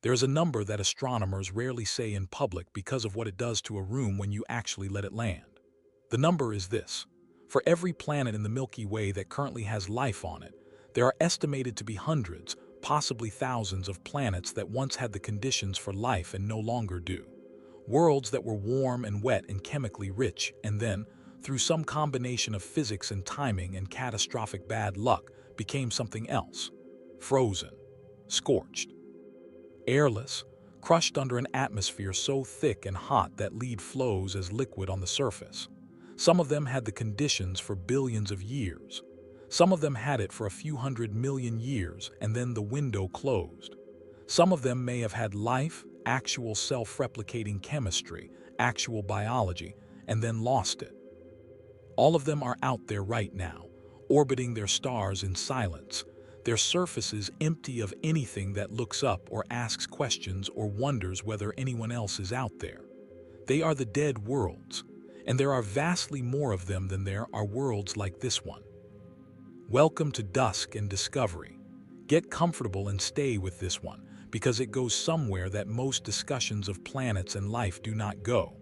There is a number that astronomers rarely say in public because of what it does to a room when you actually let it land. The number is this. For every planet in the Milky Way that currently has life on it, there are estimated to be hundreds, possibly thousands of planets that once had the conditions for life and no longer do. Worlds that were warm and wet and chemically rich, and then, through some combination of physics and timing and catastrophic bad luck, became something else. Frozen. Scorched. Airless, crushed under an atmosphere so thick and hot that lead flows as liquid on the surface. Some of them had the conditions for billions of years. Some of them had it for a few 100 million years and then the window closed. Some of them may have had life, actual self-replicating chemistry, actual biology, and then lost it. All of them are out there right now, orbiting their stars in silence, their surfaces empty of anything that looks up or asks questions or wonders whether anyone else is out there. They are the dead worlds, and there are vastly more of them than there are worlds like this one. Welcome to dusk and discovery. Get comfortable and stay with this one, because it goes somewhere that most discussions of planets and life do not go.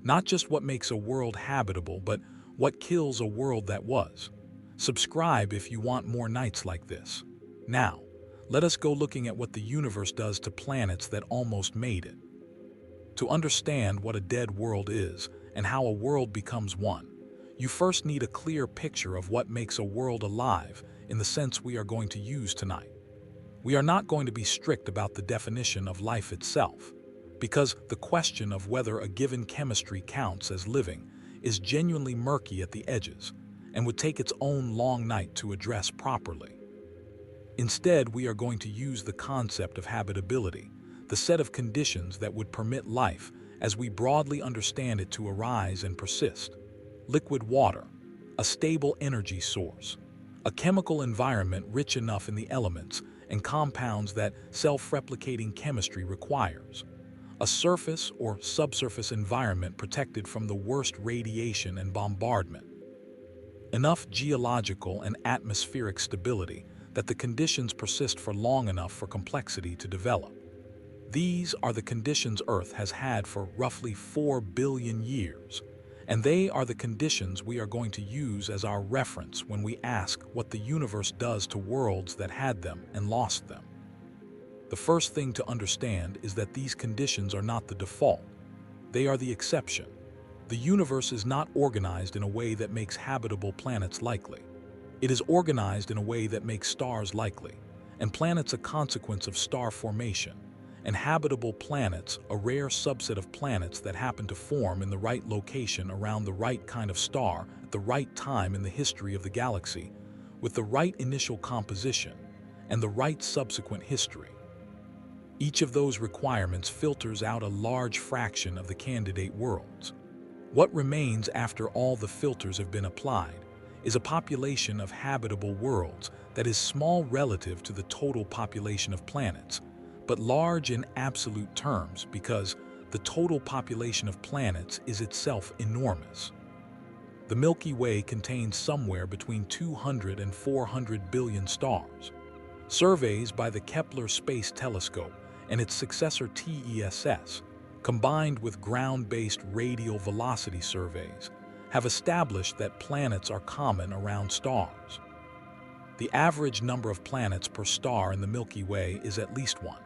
Not just what makes a world habitable, but what kills a world that was. Subscribe if you want more nights like this. Now, let us go looking at what the universe does to planets that almost made it. To understand what a dead world is and how a world becomes one, you first need a clear picture of what makes a world alive in the sense we are going to use tonight. We are not going to be strict about the definition of life itself, because the question of whether a given chemistry counts as living is genuinely murky at the edges and would take its own long night to address properly. Instead, we are going to use the concept of habitability, the set of conditions that would permit life, as we broadly understand it, to arise and persist. Liquid water, a stable energy source, a chemical environment rich enough in the elements and compounds that self-replicating chemistry requires, a surface or subsurface environment protected from the worst radiation and bombardment, enough geological and atmospheric stability that the conditions persist for long enough for complexity to develop. These are the conditions Earth has had for roughly 4 billion years, and they are the conditions we are going to use as our reference when we ask what the universe does to worlds that had them and lost them. The first thing to understand is that these conditions are not the default. They are the exception. The universe is not organized in a way that makes habitable planets likely. It is organized in a way that makes stars likely, and planets a consequence of star formation, and habitable planets a rare subset of planets that happen to form in the right location around the right kind of star at the right time in the history of the galaxy, with the right initial composition and the right subsequent history. Each of those requirements filters out a large fraction of the candidate worlds. What remains after all the filters have been applied is a population of habitable worlds that is small relative to the total population of planets, but large in absolute terms because the total population of planets is itself enormous. The Milky Way contains somewhere between 200 and 400 billion stars. Surveys by the Kepler Space Telescope and its successor TESS, combined with ground-based radial velocity surveys, have established that planets are common around stars. The average number of planets per star in the Milky Way is at least one,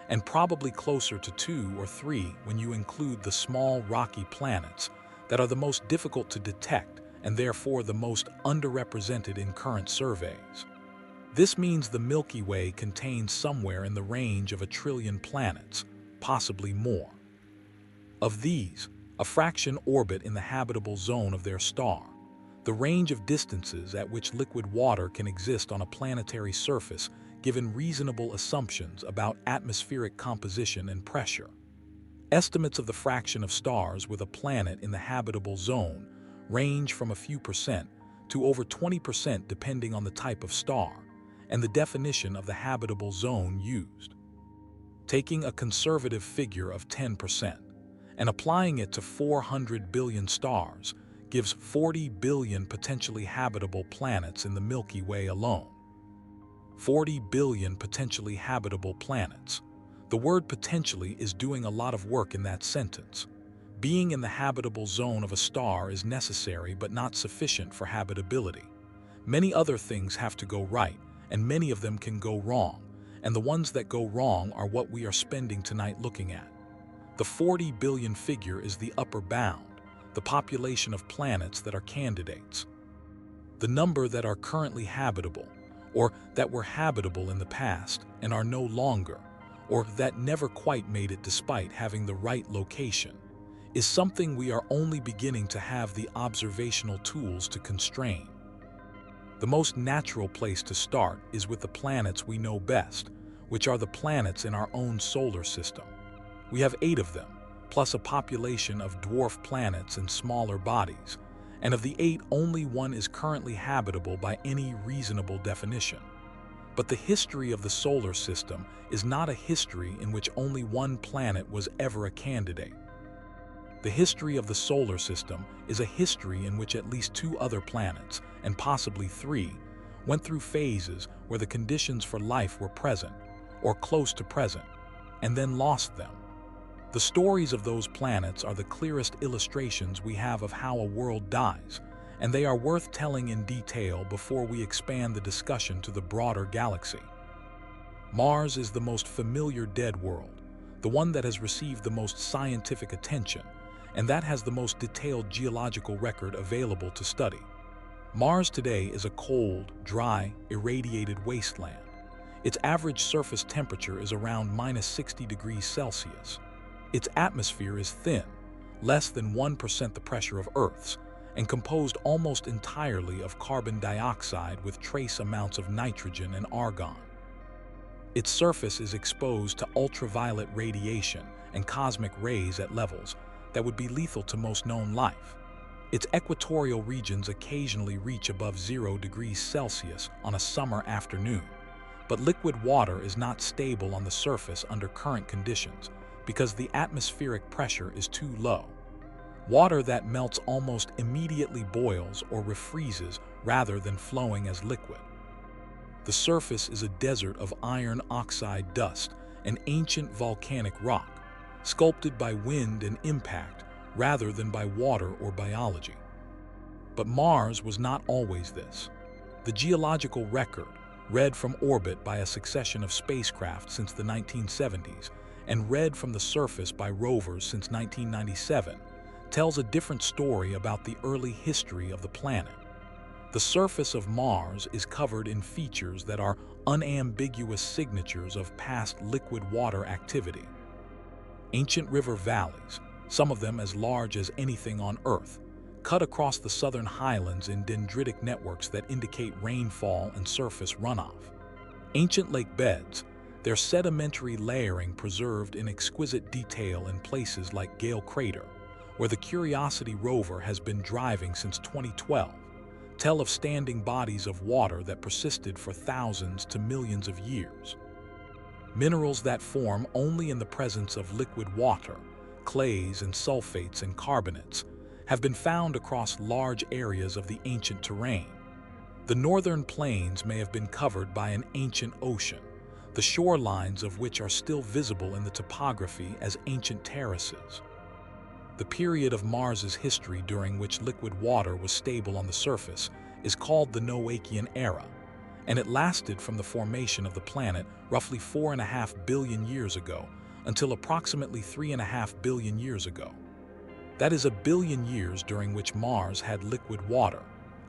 and probably closer to 2 or 3 when you include the small rocky planets that are the most difficult to detect and therefore the most underrepresented in current surveys. This means the Milky Way contains somewhere in the range of 1 trillion planets, possibly more. Of these, a fraction orbit in the habitable zone of their star, the range of distances at which liquid water can exist on a planetary surface given reasonable assumptions about atmospheric composition and pressure. Estimates of the fraction of stars with a planet in the habitable zone range from a few percent to over 20% depending on the type of star and the definition of the habitable zone used. Taking a conservative figure of 10% and applying it to 400 billion stars gives 40 billion potentially habitable planets in the Milky Way alone. 40 billion potentially habitable planets. The word potentially is doing a lot of work in that sentence. Being in the habitable zone of a star is necessary but not sufficient for habitability. Many other things have to go right, and many of them can go wrong, and the ones that go wrong are what we are spending tonight looking at. The 40 billion figure is the upper bound, the population of planets that are candidates. The number that are currently habitable, or that were habitable in the past and are no longer, or that never quite made it despite having the right location, is something we are only beginning to have the observational tools to constrain. The most natural place to start is with the planets we know best, which are the planets in our own solar system. We have 8 of them, plus a population of dwarf planets and smaller bodies, and of the 8, only one is currently habitable by any reasonable definition. But the history of the solar system is not a history in which only one planet was ever a candidate. The history of the solar system is a history in which at least 2 other planets, and possibly 3, went through phases where the conditions for life were present, or close to present, and then lost them. The stories of those planets are the clearest illustrations we have of how a world dies, and they are worth telling in detail before we expand the discussion to the broader galaxy. Mars is the most familiar dead world, the one that has received the most scientific attention, and that has the most detailed geological record available to study. Mars today is a cold, dry, irradiated wasteland. Its average surface temperature is around -60 degrees Celsius. Its atmosphere is thin, less than 1% the pressure of Earth's, and composed almost entirely of carbon dioxide with trace amounts of nitrogen and argon. Its surface is exposed to ultraviolet radiation and cosmic rays at levels that would be lethal to most known life. Its equatorial regions occasionally reach above 0 degrees Celsius on a summer afternoon, but liquid water is not stable on the surface under current conditions because the atmospheric pressure is too low. Water that melts almost immediately boils or refreezes rather than flowing as liquid. The surface is a desert of iron oxide dust, an ancient volcanic rock, sculpted by wind and impact rather than by water or biology. But Mars was not always this. The geological record, read from orbit by a succession of spacecraft since the 1970s and read from the surface by rovers since 1997, tells a different story about the early history of the planet. The surface of Mars is covered in features that are unambiguous signatures of past liquid water activity. Ancient river valleys, some of them as large as anything on Earth, cut across the southern highlands in dendritic networks that indicate rainfall and surface runoff. Ancient lake beds, their sedimentary layering preserved in exquisite detail in places like Gale Crater, where the Curiosity rover has been driving since 2012, tell of standing bodies of water that persisted for thousands to millions of years. Minerals that form only in the presence of liquid water, clays and sulfates and carbonates, have been found across large areas of the ancient terrain. The northern plains may have been covered by an ancient ocean, the shorelines of which are still visible in the topography as ancient terraces. The period of Mars's history during which liquid water was stable on the surface is called the Noachian era, and it lasted from the formation of the planet roughly 4.5 billion years ago until approximately 3.5 billion years ago. That is a billion years during which Mars had liquid water,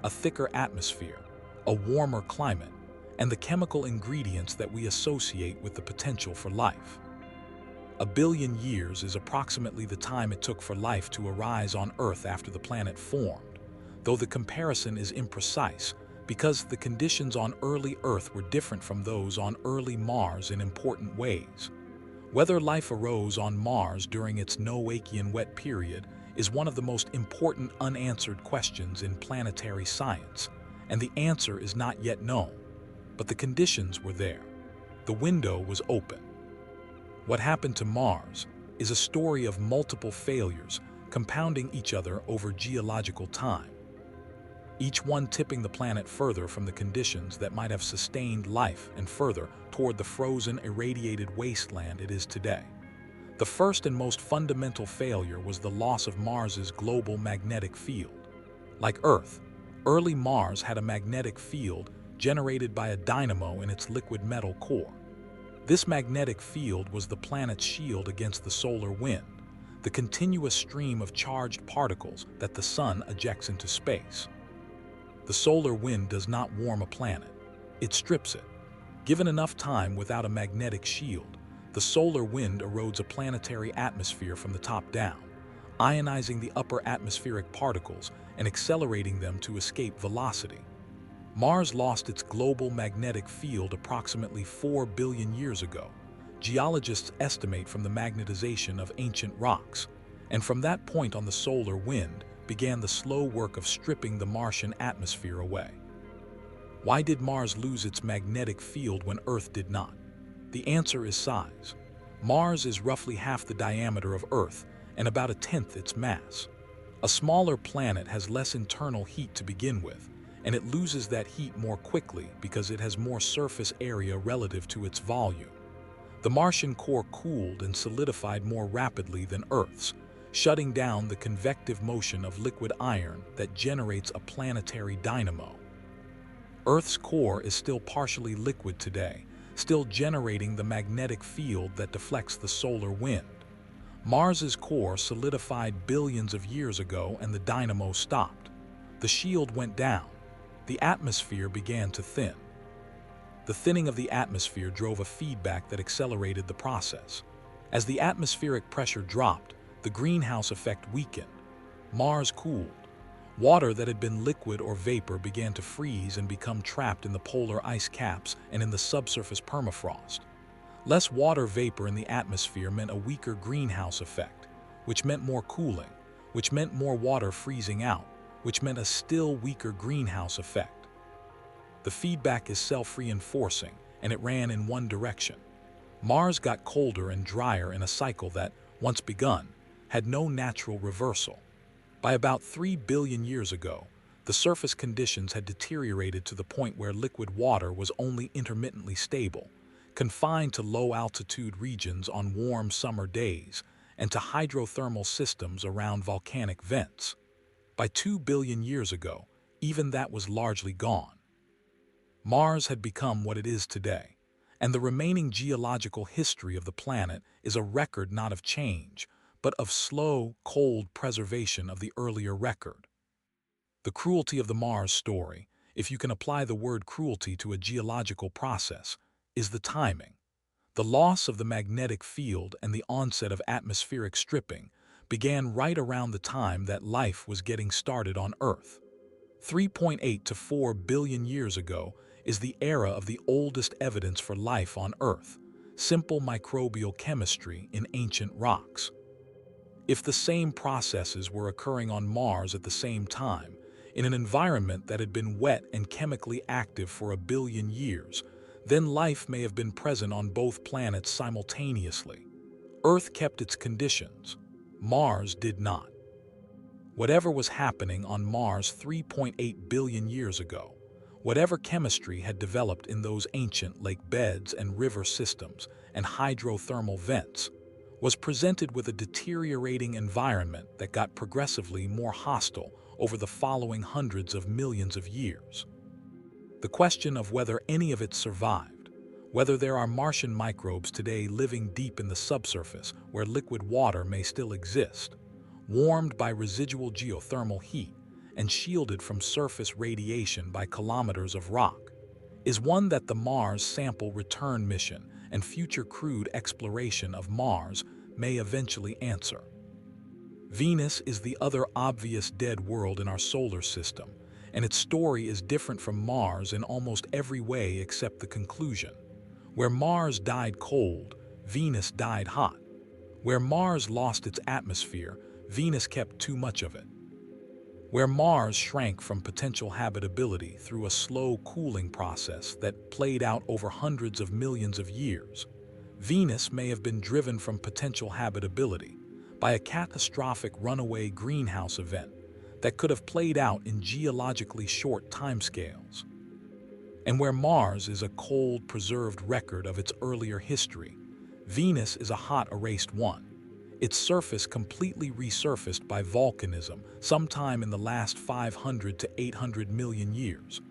a thicker atmosphere, a warmer climate, and the chemical ingredients that we associate with the potential for life. A billion years is approximately the time it took for life to arise on Earth after the planet formed, though the comparison is imprecise because the conditions on early Earth were different from those on early Mars in important ways. Whether life arose on Mars during its Noachian wet period is one of the most important unanswered questions in planetary science, and the answer is not yet known. But the conditions were there. The window was open. What happened to Mars is a story of multiple failures compounding each other over geological time. each one tipping the planet further from the conditions that might have sustained life and further toward the frozen, irradiated wasteland it is today. The first and most fundamental failure was the loss of Mars's global magnetic field. Like Earth, early Mars had a magnetic field generated by a dynamo in its liquid metal core. This magnetic field was the planet's shield against the solar wind, the continuous stream of charged particles that the sun ejects into space. The solar wind does not warm a planet, it strips it. Given enough time without a magnetic shield, the solar wind erodes a planetary atmosphere from the top down, ionizing the upper atmospheric particles and accelerating them to escape velocity. Mars lost its global magnetic field approximately 4 billion years ago, geologists estimate, from the magnetization of ancient rocks, and from that point on the solar wind began the slow work of stripping the Martian atmosphere away. Why did Mars lose its magnetic field when Earth did not? The answer is size. Mars is roughly half the diameter of Earth and about a tenth its mass. A smaller planet has less internal heat to begin with, and it loses that heat more quickly because it has more surface area relative to its volume. The Martian core cooled and solidified more rapidly than Earth's, shutting down the convective motion of liquid iron that generates a planetary dynamo. Earth's core is still partially liquid today, still generating the magnetic field that deflects the solar wind. Mars's core solidified billions of years ago and the dynamo stopped. The shield went down. The atmosphere began to thin. The thinning of the atmosphere drove a feedback that accelerated the process. As the atmospheric pressure dropped, the greenhouse effect weakened. Mars cooled. Water that had been liquid or vapor began to freeze and become trapped in the polar ice caps and in the subsurface permafrost. Less water vapor in the atmosphere meant a weaker greenhouse effect, which meant more cooling, which meant more water freezing out, which meant a still weaker greenhouse effect. The feedback is self-reinforcing, and it ran in one direction. Mars got colder and drier in a cycle that, once begun, had no natural reversal. By about 3 billion years ago, the surface conditions had deteriorated to the point where liquid water was only intermittently stable, confined to low-altitude regions on warm summer days and to hydrothermal systems around volcanic vents. By 2 billion years ago, even that was largely gone. Mars had become what it is today, and the remaining geological history of the planet is a record not of change, but of slow, cold preservation of the earlier record. The cruelty of the Mars story, if you can apply the word cruelty to a geological process, is the timing. The loss of the magnetic field and the onset of atmospheric stripping began right around the time that life was getting started on Earth. 3.8 to 4 billion years ago is the era of the oldest evidence for life on Earth, simple microbial chemistry in ancient rocks. If the same processes were occurring on Mars at the same time, in an environment that had been wet and chemically active for 1 billion years, then life may have been present on both planets simultaneously. Earth kept its conditions. Mars did not. Whatever was happening on Mars 3.8 billion years ago, whatever chemistry had developed in those ancient lake beds and river systems and hydrothermal vents, was presented with a deteriorating environment that got progressively more hostile over the following hundreds of millions of years. The question of whether any of it survived, whether there are Martian microbes today living deep in the subsurface where liquid water may still exist, warmed by residual geothermal heat and shielded from surface radiation by kilometers of rock, is one that the Mars Sample Return mission and future crewed exploration of Mars may eventually answer. Venus is the other obvious dead world in our solar system, and its story is different from Mars in almost every way except the conclusion. Where Mars died cold, Venus died hot. Where Mars lost its atmosphere, Venus kept too much of it. Where Mars shrank from potential habitability through a slow cooling process that played out over hundreds of millions of years, Venus may have been driven from potential habitability by a catastrophic runaway greenhouse event that could have played out in geologically short timescales. And where Mars is a cold, preserved record of its earlier history, Venus is a hot, erased one. Its surface completely resurfaced by volcanism sometime in the last 500 to 800 million years,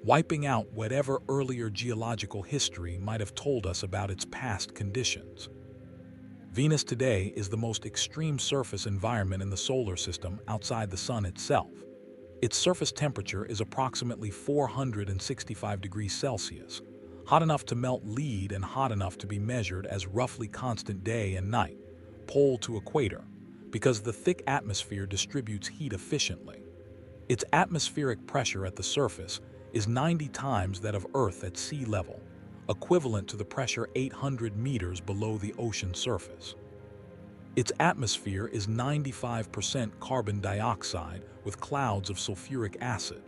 wiping out whatever earlier geological history might have told us about its past conditions. Venus today is the most extreme surface environment in the solar system outside the Sun itself. Its surface temperature is approximately 465 degrees Celsius, hot enough to melt lead and hot enough to be measured as roughly constant day and night, pole to equator, because the thick atmosphere distributes heat efficiently. Its atmospheric pressure at the surface is 90 times that of Earth at sea level, equivalent to the pressure 800 meters below the ocean surface. Its atmosphere is 95% carbon dioxide with clouds of sulfuric acid.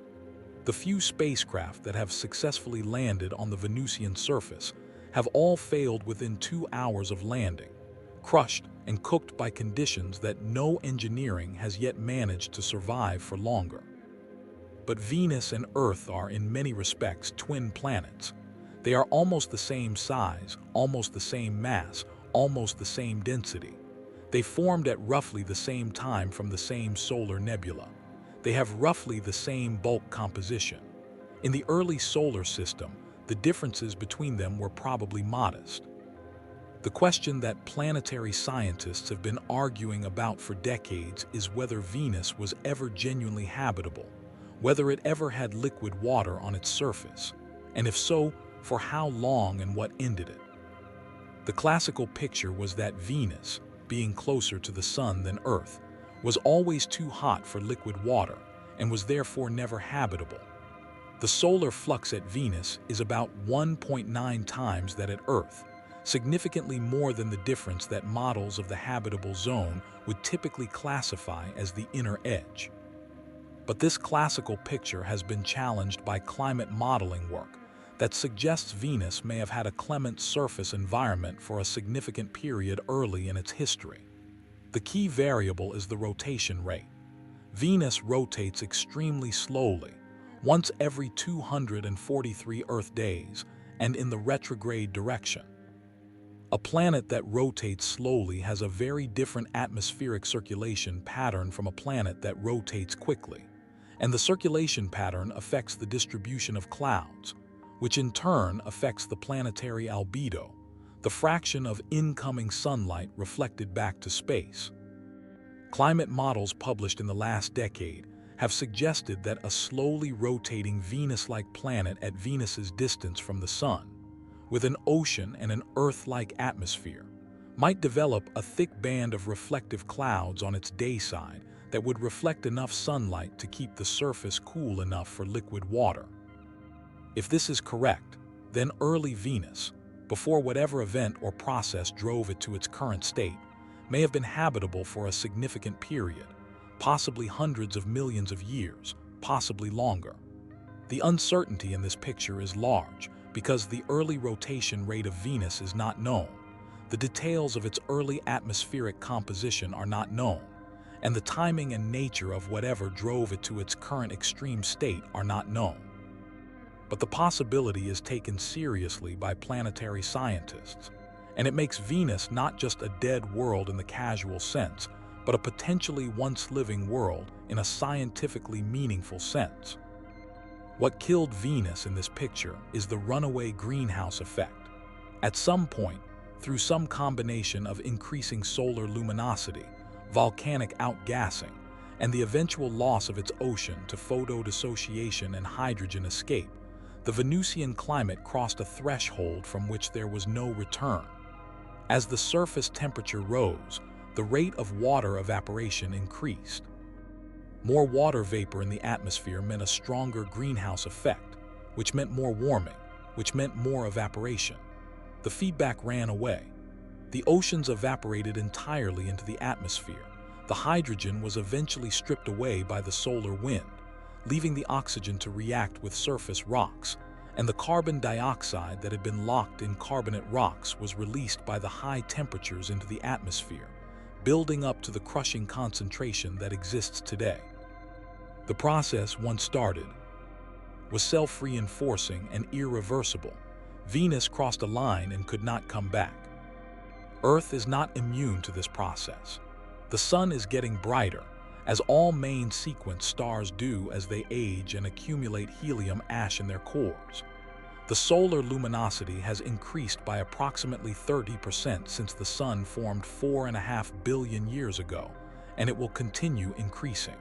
The few spacecraft that have successfully landed on the Venusian surface have all failed within 2 hours of landing, crushed and cooked by conditions that no engineering has yet managed to survive for longer. But Venus and Earth are in many respects twin planets. They are almost the same size, almost the same mass, almost the same density. They formed at roughly the same time from the same solar nebula. They have roughly the same bulk composition. In the early solar system, the differences between them were probably modest. The question that planetary scientists have been arguing about for decades is whether Venus was ever genuinely habitable, whether it ever had liquid water on its surface, and if so, for how long and what ended it. The classical picture was that Venus, being closer to the Sun than Earth, was always too hot for liquid water and was therefore never habitable. The solar flux at Venus is about 1.9 times that at Earth, significantly more than the difference that models of the habitable zone would typically classify as the inner edge. But this classical picture has been challenged by climate modeling work that suggests Venus may have had a clement surface environment for a significant period early in its history. The key variable is the rotation rate. Venus rotates extremely slowly, once every 243 Earth days, and in the retrograde direction. A planet that rotates slowly has a very different atmospheric circulation pattern from a planet that rotates quickly, and the circulation pattern affects the distribution of clouds, which in turn affects the planetary albedo, the fraction of incoming sunlight reflected back to space. Climate models published in the last decade have suggested that a slowly rotating Venus-like planet at Venus's distance from the Sun, with an ocean and an Earth-like atmosphere, might develop a thick band of reflective clouds on its day side that would reflect enough sunlight to keep the surface cool enough for liquid water. If this is correct, then early Venus, before whatever event or process drove it to its current state, may have been habitable for a significant period, possibly hundreds of millions of years, possibly longer. The uncertainty in this picture is large because the early rotation rate of Venus is not known, the details of its early atmospheric composition are not known, and the timing and nature of whatever drove it to its current extreme state are not known. But the possibility is taken seriously by planetary scientists, and it makes Venus not just a dead world in the casual sense, but a potentially once-living world in a scientifically meaningful sense. What killed Venus in this picture is the runaway greenhouse effect. At some point, through some combination of increasing solar luminosity, volcanic outgassing, and the eventual loss of its ocean to photodissociation and hydrogen escape, the Venusian climate crossed a threshold from which there was no return. As the surface temperature rose, the rate of water evaporation increased. More water vapor in the atmosphere meant a stronger greenhouse effect, which meant more warming, which meant more evaporation. The feedback ran away. The oceans evaporated entirely into the atmosphere. The hydrogen was eventually stripped away by the solar wind, leaving the oxygen to react with surface rocks, and the carbon dioxide that had been locked in carbonate rocks was released by the high temperatures into the atmosphere, building up to the crushing concentration that exists today. The process, once started, was self-reinforcing and irreversible. Venus crossed a line and could not come back. Earth is not immune to this process. The sun is getting brighter, as all main sequence stars do as they age and accumulate helium ash in their cores. The solar luminosity has increased by approximately 30% since the sun formed 4.5 billion years ago, and it will continue increasing.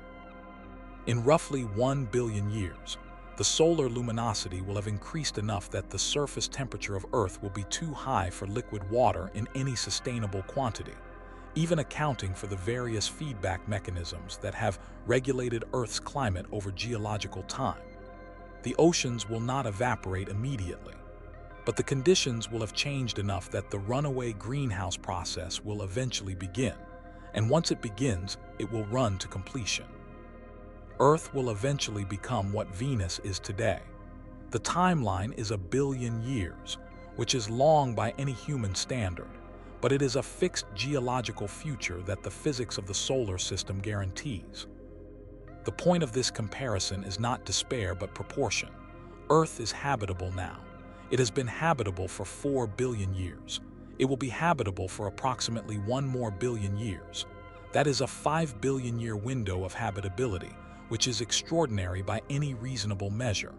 In roughly 1 billion years, the solar luminosity will have increased enough that the surface temperature of Earth will be too high for liquid water in any sustainable quantity, even accounting for the various feedback mechanisms that have regulated Earth's climate over geological time. The oceans will not evaporate immediately, but the conditions will have changed enough that the runaway greenhouse process will eventually begin, and once it begins, it will run to completion. Earth will eventually become what Venus is today. The timeline is 1 billion years, which is long by any human standard, but it is a fixed geological future that the physics of the solar system guarantees. The point of this comparison is not despair but proportion. Earth is habitable now. It has been habitable for 4 billion years. It will be habitable for approximately 1 more billion years. That is a 5 billion year window of habitability, which is extraordinary by any reasonable measure.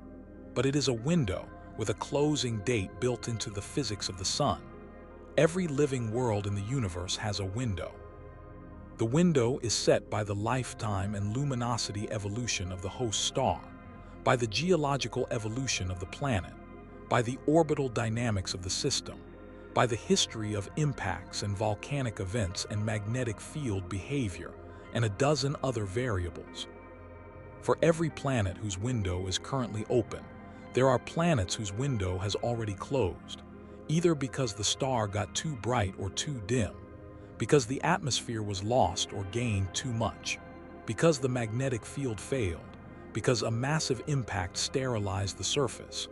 But it is a window with a closing date built into the physics of the sun. Every living world in the universe has a window. The window is set by the lifetime and luminosity evolution of the host star, by the geological evolution of the planet, by the orbital dynamics of the system, by the history of impacts and volcanic events and magnetic field behavior, and a dozen other variables. For every planet whose window is currently open, there are planets whose window has already closed, either because the star got too bright or too dim, because the atmosphere was lost or gained too much, because the magnetic field failed, because a massive impact sterilized the surface,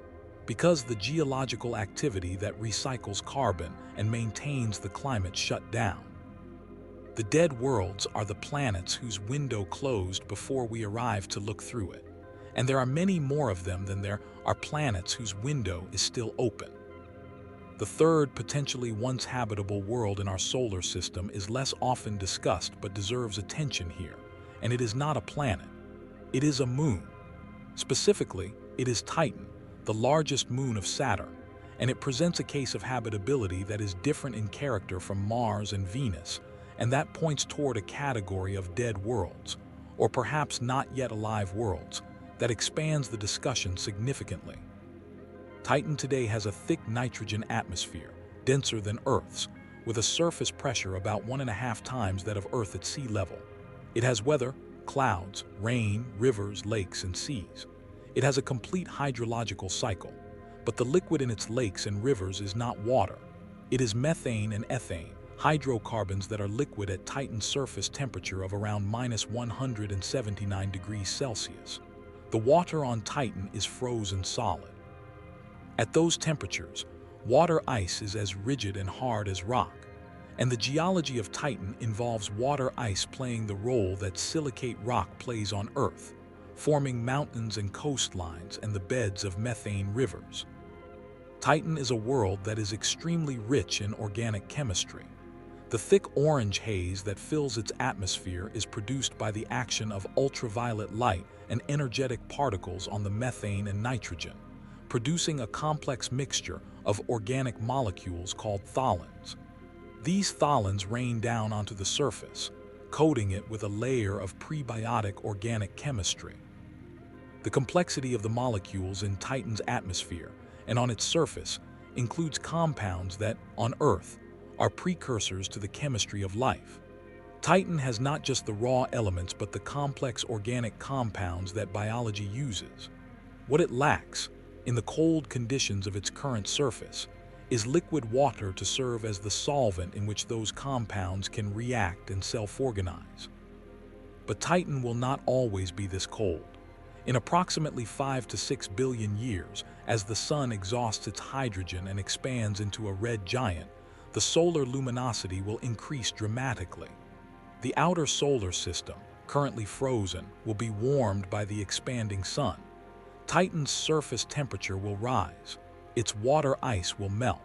because the geological activity that recycles carbon and maintains the climate shut down. The dead worlds are the planets whose window closed before we arrived to look through it, and there are many more of them than there are planets whose window is still open. The third, potentially once habitable world in our solar system is less often discussed but deserves attention here, and it is not a planet. It is a moon. Specifically, it is Titan, the largest moon of Saturn, and it presents a case of habitability that is different in character from Mars and Venus, and that points toward a category of dead worlds, or perhaps not yet alive worlds, that expands the discussion significantly. Titan today has a thick nitrogen atmosphere, denser than Earth's, with a surface pressure about 1.5 times that of Earth at sea level. It has weather, clouds, rain, rivers, lakes, and seas. It has a complete hydrological cycle, but the liquid in its lakes and rivers is not water. It is methane and ethane, hydrocarbons that are liquid at Titan's surface temperature of around -179 degrees Celsius. The water on Titan is frozen solid. At those temperatures, water ice is as rigid and hard as rock, and the geology of Titan involves water ice playing the role that silicate rock plays on Earth, forming mountains and coastlines and the beds of methane rivers. Titan is a world that is extremely rich in organic chemistry. The thick orange haze that fills its atmosphere is produced by the action of ultraviolet light and energetic particles on the methane and nitrogen, producing a complex mixture of organic molecules called tholins. These tholins rain down onto the surface, coating it with a layer of prebiotic organic chemistry. The complexity of the molecules in Titan's atmosphere and on its surface includes compounds that, on Earth, are precursors to the chemistry of life. Titan has not just the raw elements but the complex organic compounds that biology uses. What it lacks, in the cold conditions of its current surface, is liquid water to serve as the solvent in which those compounds can react and self-organize. But Titan will not always be this cold. In approximately 5 to 6 billion years, as the sun exhausts its hydrogen and expands into a red giant, the solar luminosity will increase dramatically. The outer solar system, currently frozen, will be warmed by the expanding sun. Titan's surface temperature will rise. Its water ice will melt.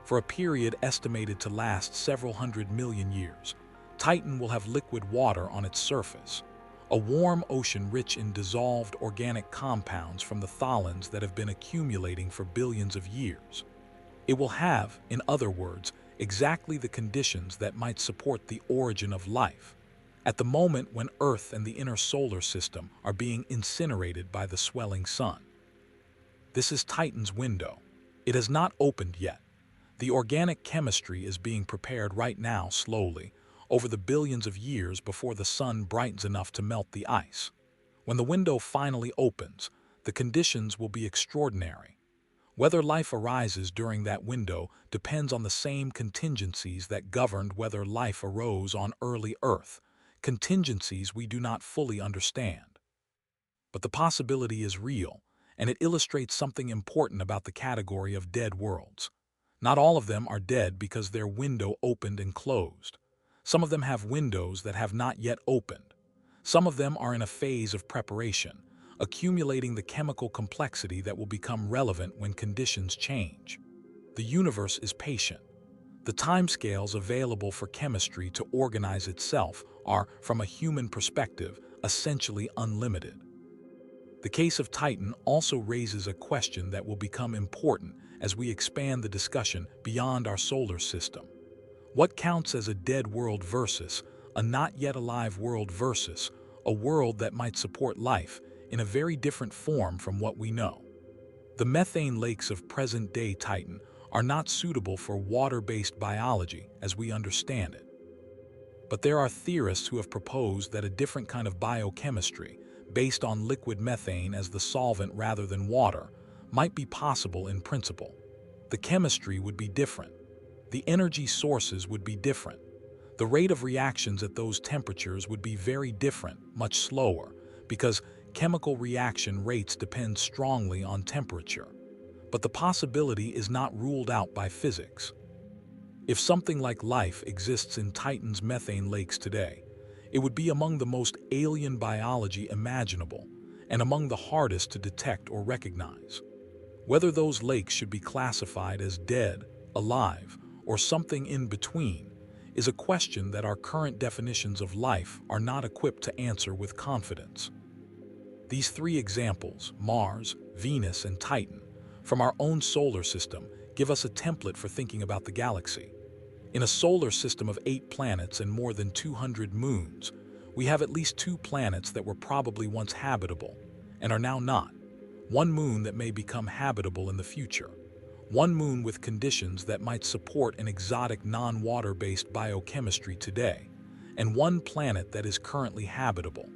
For a period estimated to last several 100 million years, Titan will have liquid water on its surface, a warm ocean rich in dissolved organic compounds from the tholins that have been accumulating for billions of years. It will have, in other words, exactly the conditions that might support the origin of life, at the moment when Earth and the inner solar system are being incinerated by the swelling sun. This is Titan's window. It has not opened yet. The organic chemistry is being prepared right now slowly, over the billions of years before the sun brightens enough to melt the ice. When the window finally opens, the conditions will be extraordinary. Whether life arises during that window depends on the same contingencies that governed whether life arose on early Earth, contingencies we do not fully understand. But the possibility is real, and it illustrates something important about the category of dead worlds. Not all of them are dead because their window opened and closed. Some of them have windows that have not yet opened. Some of them are in a phase of preparation, accumulating the chemical complexity that will become relevant when conditions change. The universe is patient. The timescales available for chemistry to organize itself are, from a human perspective, essentially unlimited. The case of Titan also raises a question that will become important as we expand the discussion beyond our solar system. What counts as a dead world versus a not yet alive world versus a world that might support life in a very different form from what we know? The methane lakes of present-day Titan are not suitable for water-based biology as we understand it. But there are theorists who have proposed that a different kind of biochemistry, based on liquid methane as the solvent rather than water, might be possible in principle. The chemistry would be different. The energy sources would be different. The rate of reactions at those temperatures would be very different, much slower, because chemical reaction rates depend strongly on temperature. But the possibility is not ruled out by physics. If something like life exists in Titan's methane lakes today, it would be among the most alien biology imaginable and among the hardest to detect or recognize. Whether those lakes should be classified as dead, alive, or something in between is a question that our current definitions of life are not equipped to answer with confidence. These three examples, Mars, Venus, and Titan, from our own solar system, give us a template for thinking about the galaxy. In a solar system of 8 planets and more than 200 moons, we have at least 2 planets that were probably once habitable and are now not. One moon that may become habitable in the future. One moon with conditions that might support an exotic non-water-based biochemistry today. And one planet that is currently habitable.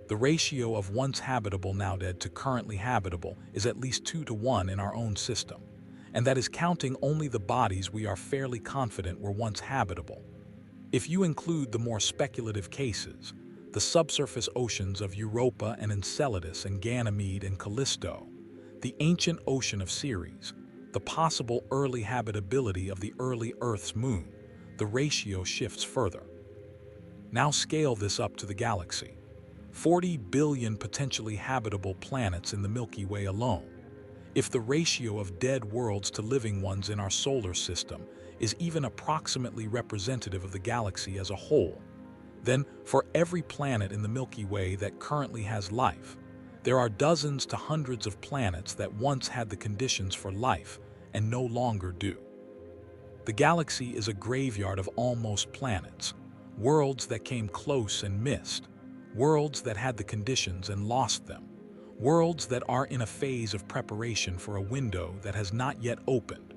The ratio of once habitable now dead to currently habitable is at least 2 to 1 in our own system. And that is counting only the bodies we are fairly confident were once habitable. If you include the more speculative cases, the subsurface oceans of Europa and Enceladus and Ganymede and Callisto, the ancient ocean of Ceres, the possible early habitability of the early Earth's moon, the ratio shifts further. Now scale this up to the galaxy. 40 billion potentially habitable planets in the Milky Way alone. If the ratio of dead worlds to living ones in our solar system is even approximately representative of the galaxy as a whole, then for every planet in the Milky Way that currently has life, there are dozens to hundreds of planets that once had the conditions for life and no longer do. The galaxy is a graveyard of almost planets, worlds that came close and missed, worlds that had the conditions and lost them, worlds that are in a phase of preparation for a window that has not yet opened,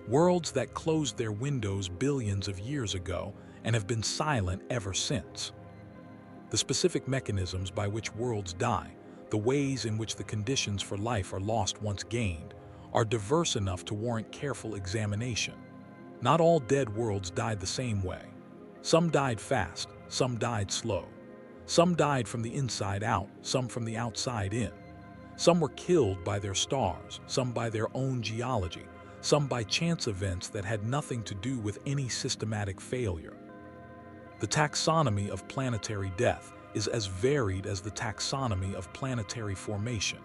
worlds that closed their windows billions of years ago and have been silent ever since. The specific mechanisms by which worlds die, the ways in which the conditions for life are lost once gained, are diverse enough to warrant careful examination. Not all dead worlds died the same way. Some died fast, some died slow. Some died from the inside out, some from the outside in. Some were killed by their stars, some by their own geology, some by chance events that had nothing to do with any systematic failure. The taxonomy of planetary death is as varied as the taxonomy of planetary formation,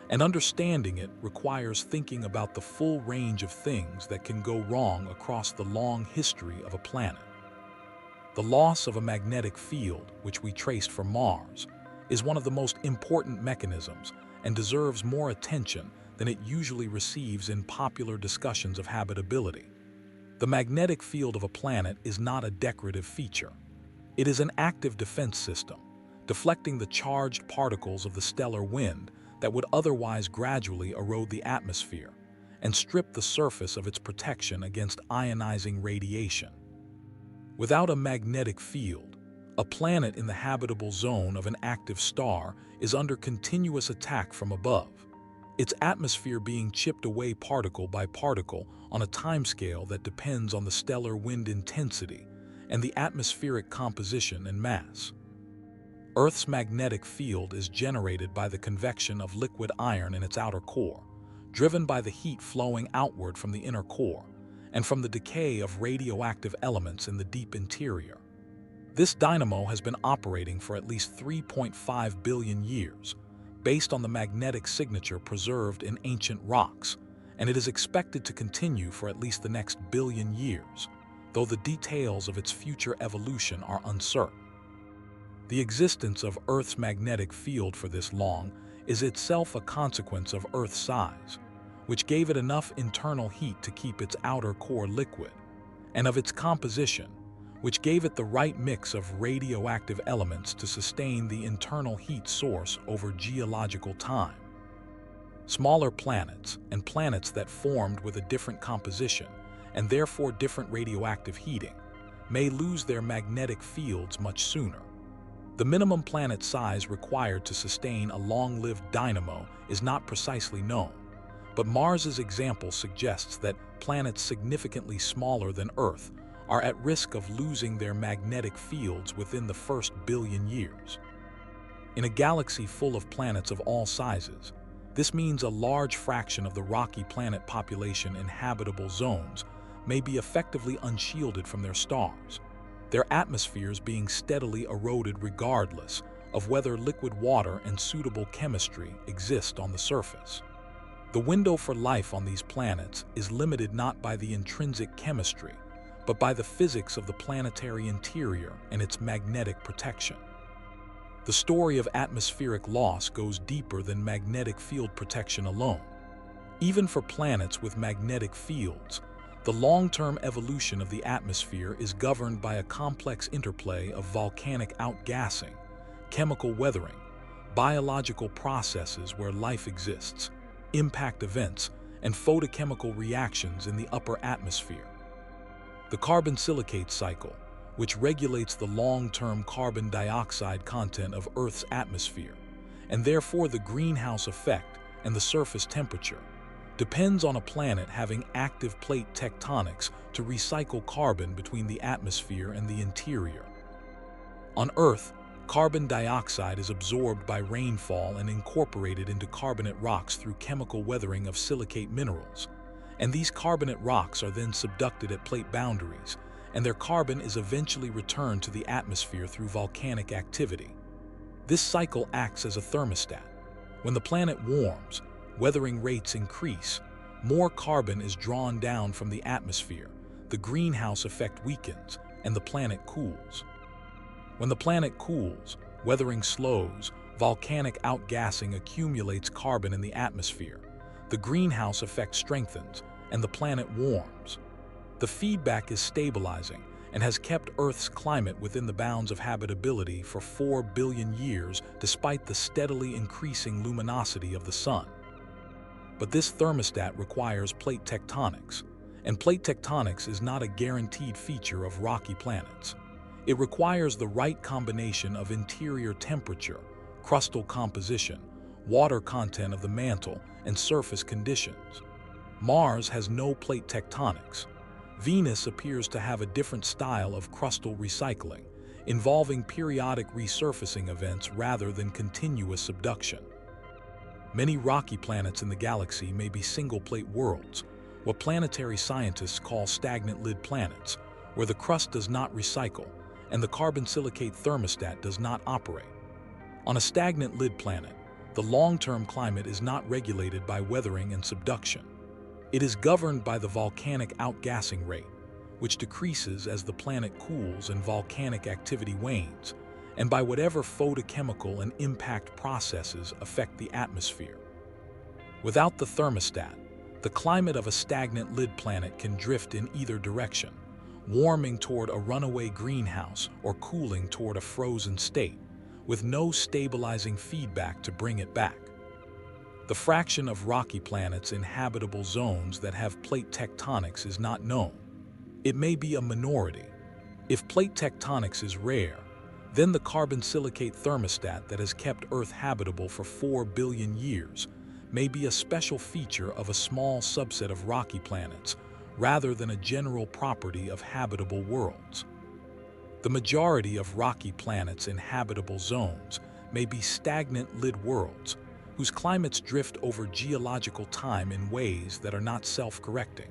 and understanding it requires thinking about the full range of things that can go wrong across the long history of a planet. The loss of a magnetic field, which we traced for Mars, is one of the most important mechanisms and deserves more attention than it usually receives in popular discussions of habitability. The magnetic field of a planet is not a decorative feature. It is an active defense system, deflecting the charged particles of the stellar wind that would otherwise gradually erode the atmosphere and strip the surface of its protection against ionizing radiation. Without a magnetic field, a planet in the habitable zone of an active star is under continuous attack from above, its atmosphere being chipped away particle by particle on a timescale that depends on the stellar wind intensity and the atmospheric composition and mass. Earth's magnetic field is generated by the convection of liquid iron in its outer core, driven by the heat flowing outward from the inner core, and from the decay of radioactive elements in the deep interior. This dynamo has been operating for at least 3.5 billion years, based on the magnetic signature preserved in ancient rocks, and it is expected to continue for at least the next billion years, though the details of its future evolution are uncertain. The existence of Earth's magnetic field for this long is itself a consequence of Earth's size, which gave it enough internal heat to keep its outer core liquid, and of its composition, which gave it the right mix of radioactive elements to sustain the internal heat source over geological time. Smaller planets and planets that formed with a different composition and therefore different radioactive heating may lose their magnetic fields much sooner. The minimum planet size required to sustain a long-lived dynamo is not precisely known, but Mars's example suggests that planets significantly smaller than Earth are at risk of losing their magnetic fields within the first billion years. In a galaxy full of planets of all sizes, this means a large fraction of the rocky planet population in habitable zones may be effectively unshielded from their stars, their atmospheres being steadily eroded regardless of whether liquid water and suitable chemistry exist on the surface. The window for life on these planets is limited not by the intrinsic chemistry, but by the physics of the planetary interior and its magnetic protection. The story of atmospheric loss goes deeper than magnetic field protection alone. Even for planets with magnetic fields, the long-term evolution of the atmosphere is governed by a complex interplay of volcanic outgassing, chemical weathering, biological processes where life exists, impact events, and photochemical reactions in the upper atmosphere. The carbon silicate cycle, which regulates the long-term carbon dioxide content of Earth's atmosphere, and therefore the greenhouse effect and the surface temperature, depends on a planet having active plate tectonics to recycle carbon between the atmosphere and the interior. On Earth, carbon dioxide is absorbed by rainfall and incorporated into carbonate rocks through chemical weathering of silicate minerals, and these carbonate rocks are then subducted at plate boundaries, and their carbon is eventually returned to the atmosphere through volcanic activity. This cycle acts as a thermostat. When the planet warms, weathering rates increase, more carbon is drawn down from the atmosphere, the greenhouse effect weakens, and the planet cools. When the planet cools, weathering slows, volcanic outgassing accumulates carbon in the atmosphere, the greenhouse effect strengthens, and the planet warms. The feedback is stabilizing and has kept Earth's climate within the bounds of habitability for 4 billion years despite the steadily increasing luminosity of the Sun. But this thermostat requires plate tectonics, and plate tectonics is not a guaranteed feature of rocky planets. It requires the right combination of interior temperature, crustal composition, water content of the mantle, and surface conditions. Mars has no plate tectonics. Venus appears to have a different style of crustal recycling, involving periodic resurfacing events rather than continuous subduction. Many rocky planets in the galaxy may be single-plate worlds, what planetary scientists call stagnant lid planets, where the crust does not recycle, and the carbon silicate thermostat does not operate. On a stagnant lid planet, the long-term climate is not regulated by weathering and subduction. It is governed by the volcanic outgassing rate, which decreases as the planet cools and volcanic activity wanes, and by whatever photochemical and impact processes affect the atmosphere. Without the thermostat, the climate of a stagnant lid planet can drift in either direction, warming toward a runaway greenhouse or cooling toward a frozen state, with no stabilizing feedback to bring it back. The fraction of rocky planets in habitable zones that have plate tectonics is not known. It may be a minority. If plate tectonics is rare, then the carbon silicate thermostat that has kept Earth habitable for 4 billion years may be a special feature of a small subset of rocky planets rather than a general property of habitable worlds. The majority of rocky planets in habitable zones may be stagnant lid worlds, whose climates drift over geological time in ways that are not self-correcting,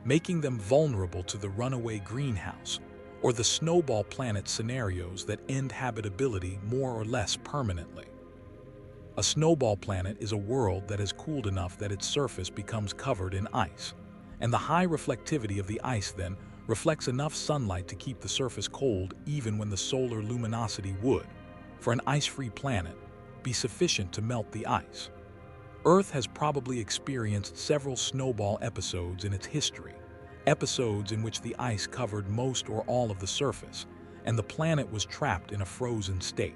making them vulnerable to the runaway greenhouse or the snowball planet scenarios that end habitability more or less permanently. A snowball planet is a world that has cooled enough that its surface becomes covered in ice, and the high reflectivity of the ice then reflects enough sunlight to keep the surface cold even when the solar luminosity would, for an ice-free planet, be sufficient to melt the ice. Earth has probably experienced several snowball episodes in its history, episodes in which the ice covered most or all of the surface, and the planet was trapped in a frozen state.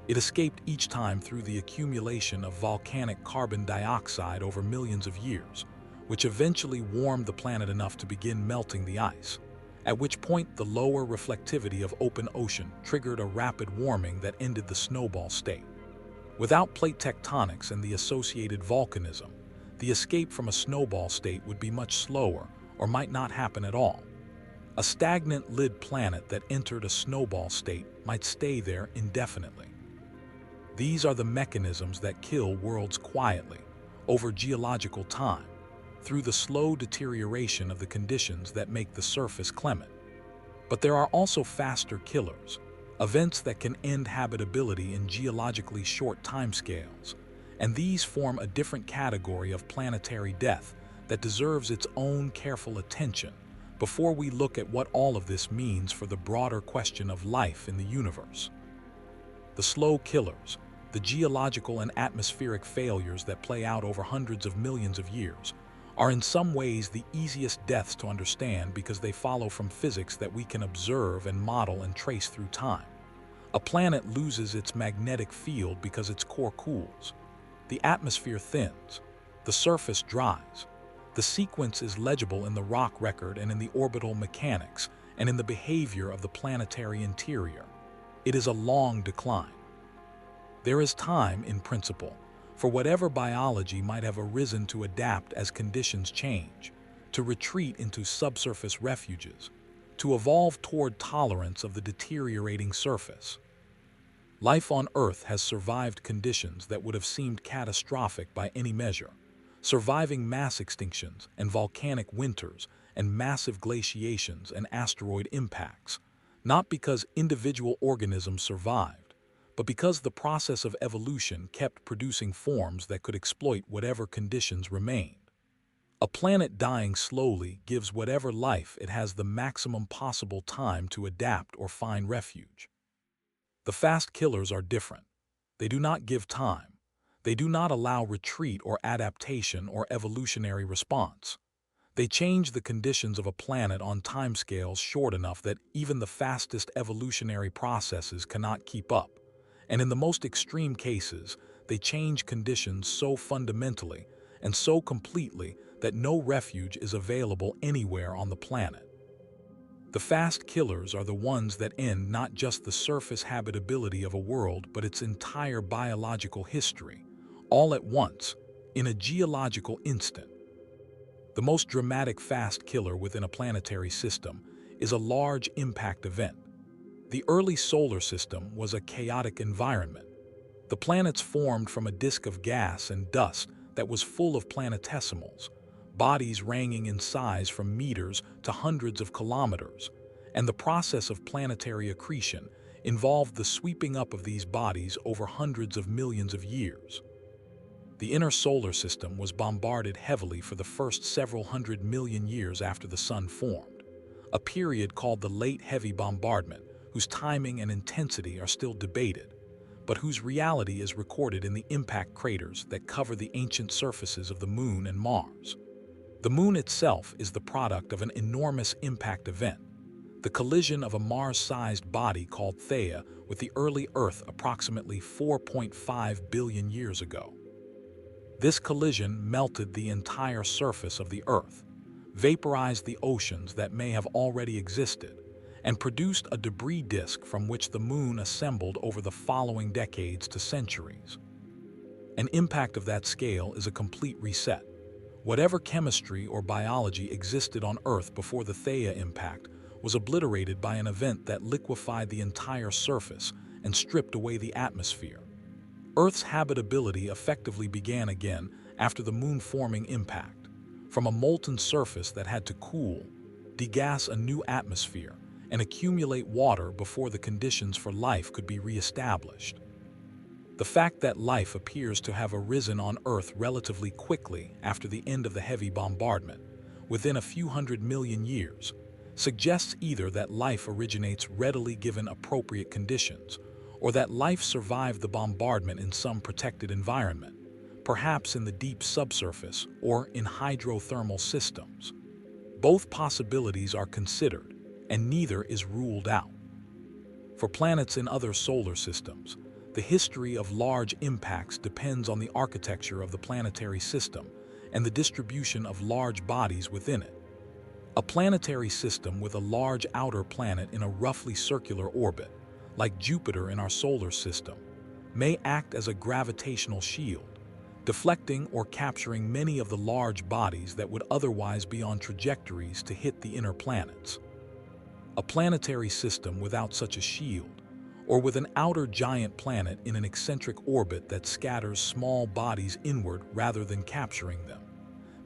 It escaped each time through the accumulation of volcanic carbon dioxide over millions of years, which eventually warmed the planet enough to begin melting the ice, at which point the lower reflectivity of open ocean triggered a rapid warming that ended the snowball state. Without plate tectonics and the associated volcanism, the escape from a snowball state would be much slower or might not happen at all. A stagnant lid planet that entered a snowball state might stay there indefinitely. These are the mechanisms that kill worlds quietly, over geological time, through the slow deterioration of the conditions that make the surface clement. But there are also faster killers, events that can end habitability in geologically short timescales, and these form a different category of planetary death that deserves its own careful attention before we look at what all of this means for the broader question of life in the universe. The slow killers, the geological and atmospheric failures that play out over hundreds of millions of years, are in some ways the easiest deaths to understand because they follow from physics that we can observe and model and trace through time. A planet loses its magnetic field because its core cools. The atmosphere thins. The surface dries. The sequence is legible in the rock record and in the orbital mechanics and in the behavior of the planetary interior. It is a long decline. There is time, in principle, for whatever biology might have arisen to adapt as conditions change, to retreat into subsurface refuges, to evolve toward tolerance of the deteriorating surface. Life on Earth has survived conditions that would have seemed catastrophic by any measure, surviving mass extinctions and volcanic winters and massive glaciations and asteroid impacts, not because individual organisms survived, but because the process of evolution kept producing forms that could exploit whatever conditions remained. A planet dying slowly gives whatever life it has the maximum possible time to adapt or find refuge. The fast killers are different. They do not give time. They do not allow retreat or adaptation or evolutionary response. They change the conditions of a planet on timescales short enough that even the fastest evolutionary processes cannot keep up. And in the most extreme cases, they change conditions so fundamentally and so completely that no refuge is available anywhere on the planet. The fast killers are the ones that end not just the surface habitability of a world but its entire biological history, all at once, in a geological instant. The most dramatic fast killer within a planetary system is a large impact event. The early solar system was a chaotic environment. The planets formed from a disk of gas and dust that was full of planetesimals, bodies ranging in size from meters to hundreds of kilometers, and the process of planetary accretion involved the sweeping up of these bodies over hundreds of millions of years. The inner solar system was bombarded heavily for the first several hundred million years after the Sun formed, a period called the Late Heavy Bombardment, whose timing and intensity are still debated, but whose reality is recorded in the impact craters that cover the ancient surfaces of the Moon and Mars. The Moon itself is the product of an enormous impact event, the collision of a Mars-sized body called Theia with the early Earth approximately 4.5 billion years ago. This collision melted the entire surface of the Earth, vaporized the oceans that may have already existed, and produced a debris disk from which the Moon assembled over the following decades to centuries. An impact of that scale is a complete reset. Whatever chemistry or biology existed on Earth before the Theia impact was obliterated by an event that liquefied the entire surface and stripped away the atmosphere. Earth's habitability effectively began again after the moon-forming impact, from a molten surface that had to cool, degas a new atmosphere, and accumulate water before the conditions for life could be re-established. The fact that life appears to have arisen on Earth relatively quickly after the end of the heavy bombardment, within a few hundred million years, suggests either that life originates readily given appropriate conditions, or that life survived the bombardment in some protected environment, perhaps in the deep subsurface or in hydrothermal systems. Both possibilities are considered, and neither is ruled out. For planets in other solar systems, the history of large impacts depends on the architecture of the planetary system and the distribution of large bodies within it. A planetary system with a large outer planet in a roughly circular orbit, like Jupiter in our solar system, may act as a gravitational shield, deflecting or capturing many of the large bodies that would otherwise be on trajectories to hit the inner planets. A planetary system without such a shield, or with an outer giant planet in an eccentric orbit that scatters small bodies inward rather than capturing them,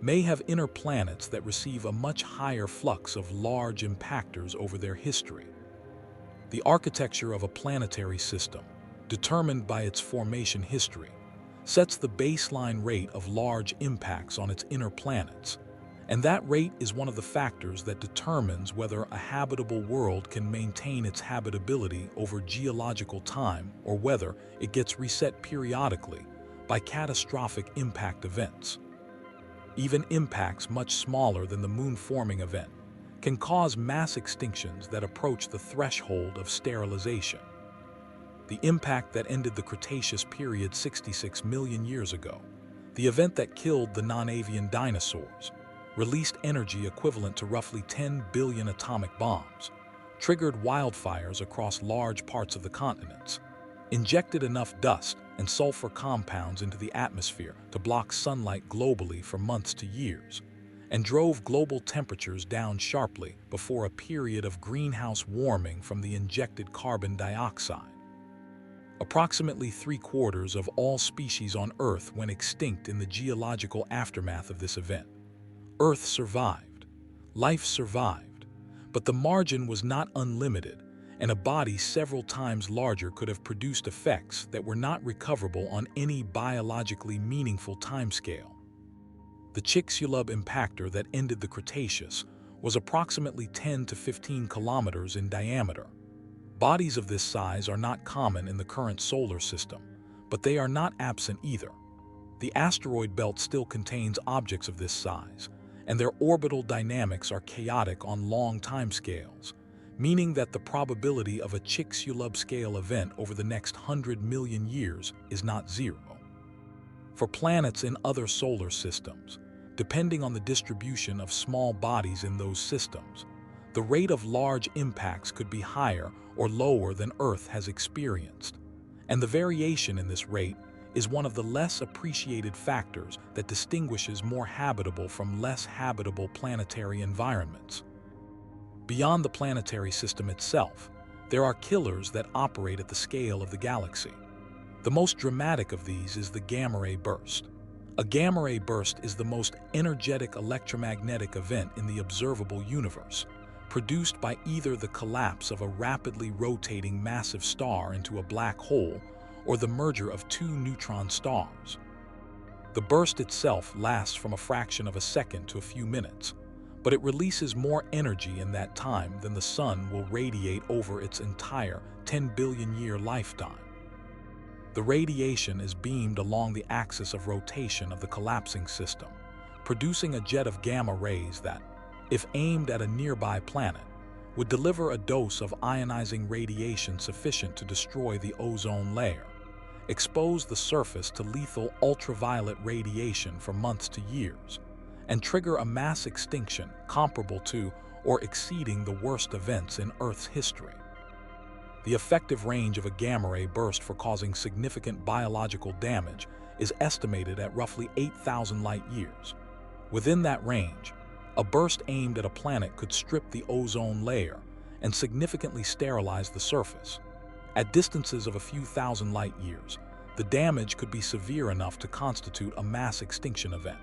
may have inner planets that receive a much higher flux of large impactors over their history. The architecture of a planetary system, determined by its formation history, sets the baseline rate of large impacts on its inner planets, and that rate is one of the factors that determines whether a habitable world can maintain its habitability over geological time or whether it gets reset periodically by catastrophic impact events. Even impacts much smaller than the moon-forming event can cause mass extinctions that approach the threshold of sterilization. The impact that ended the Cretaceous period 66 million years ago, the event that killed the non-avian dinosaurs, released energy equivalent to roughly 10 billion atomic bombs, triggered wildfires across large parts of the continents, injected enough dust and sulfur compounds into the atmosphere to block sunlight globally for months to years, and drove global temperatures down sharply before a period of greenhouse warming from the injected carbon dioxide. Approximately 3/4 of all species on Earth went extinct in the geological aftermath of this event. Earth survived, life survived, but the margin was not unlimited, and a body several times larger could have produced effects that were not recoverable on any biologically meaningful timescale. The Chicxulub impactor that ended the Cretaceous was approximately 10 to 15 kilometers in diameter. Bodies of this size are not common in the current solar system, but they are not absent either. The asteroid belt still contains objects of this size, and their orbital dynamics are chaotic on long timescales, meaning that the probability of a Chicxulub-scale event over the next 100 million years is not zero. For planets in other solar systems, depending on the distribution of small bodies in those systems, the rate of large impacts could be higher or lower than Earth has experienced, and the variation in this rate is one of the less appreciated factors that distinguishes more habitable from less habitable planetary environments. Beyond the planetary system itself, there are killers that operate at the scale of the galaxy. The most dramatic of these is the gamma-ray burst. A gamma-ray burst is the most energetic electromagnetic event in the observable universe, produced by either the collapse of a rapidly rotating massive star into a black hole or the merger of two neutron stars. The burst itself lasts from a fraction of a second to a few minutes, but it releases more energy in that time than the Sun will radiate over its entire 10 billion-year lifetime. The radiation is beamed along the axis of rotation of the collapsing system, producing a jet of gamma rays that, if aimed at a nearby planet, would deliver a dose of ionizing radiation sufficient to destroy the ozone layer, expose the surface to lethal ultraviolet radiation for months to years, and trigger a mass extinction comparable to or exceeding the worst events in Earth's history. The effective range of a gamma ray burst for causing significant biological damage is estimated at roughly 8,000 light-years. Within that range, a burst aimed at a planet could strip the ozone layer and significantly sterilize the surface. At distances of a few thousand light-years, the damage could be severe enough to constitute a mass extinction event.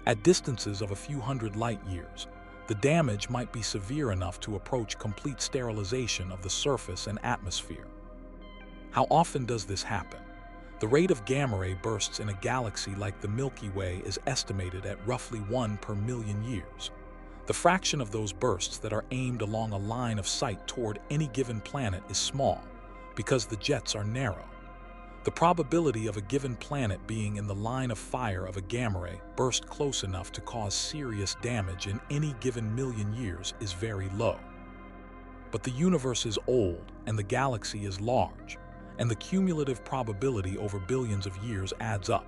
At distances of a few hundred light-years, the damage might be severe enough to approach complete sterilization of the surface and atmosphere. How often does this happen? The rate of gamma ray bursts in a galaxy like the Milky Way is estimated at roughly 1 per million years. The fraction of those bursts that are aimed along a line of sight toward any given planet is small, because the jets are narrow. The probability of a given planet being in the line of fire of a gamma ray burst close enough to cause serious damage in any given million years is very low. But the universe is old and the galaxy is large, and the cumulative probability over billions of years adds up.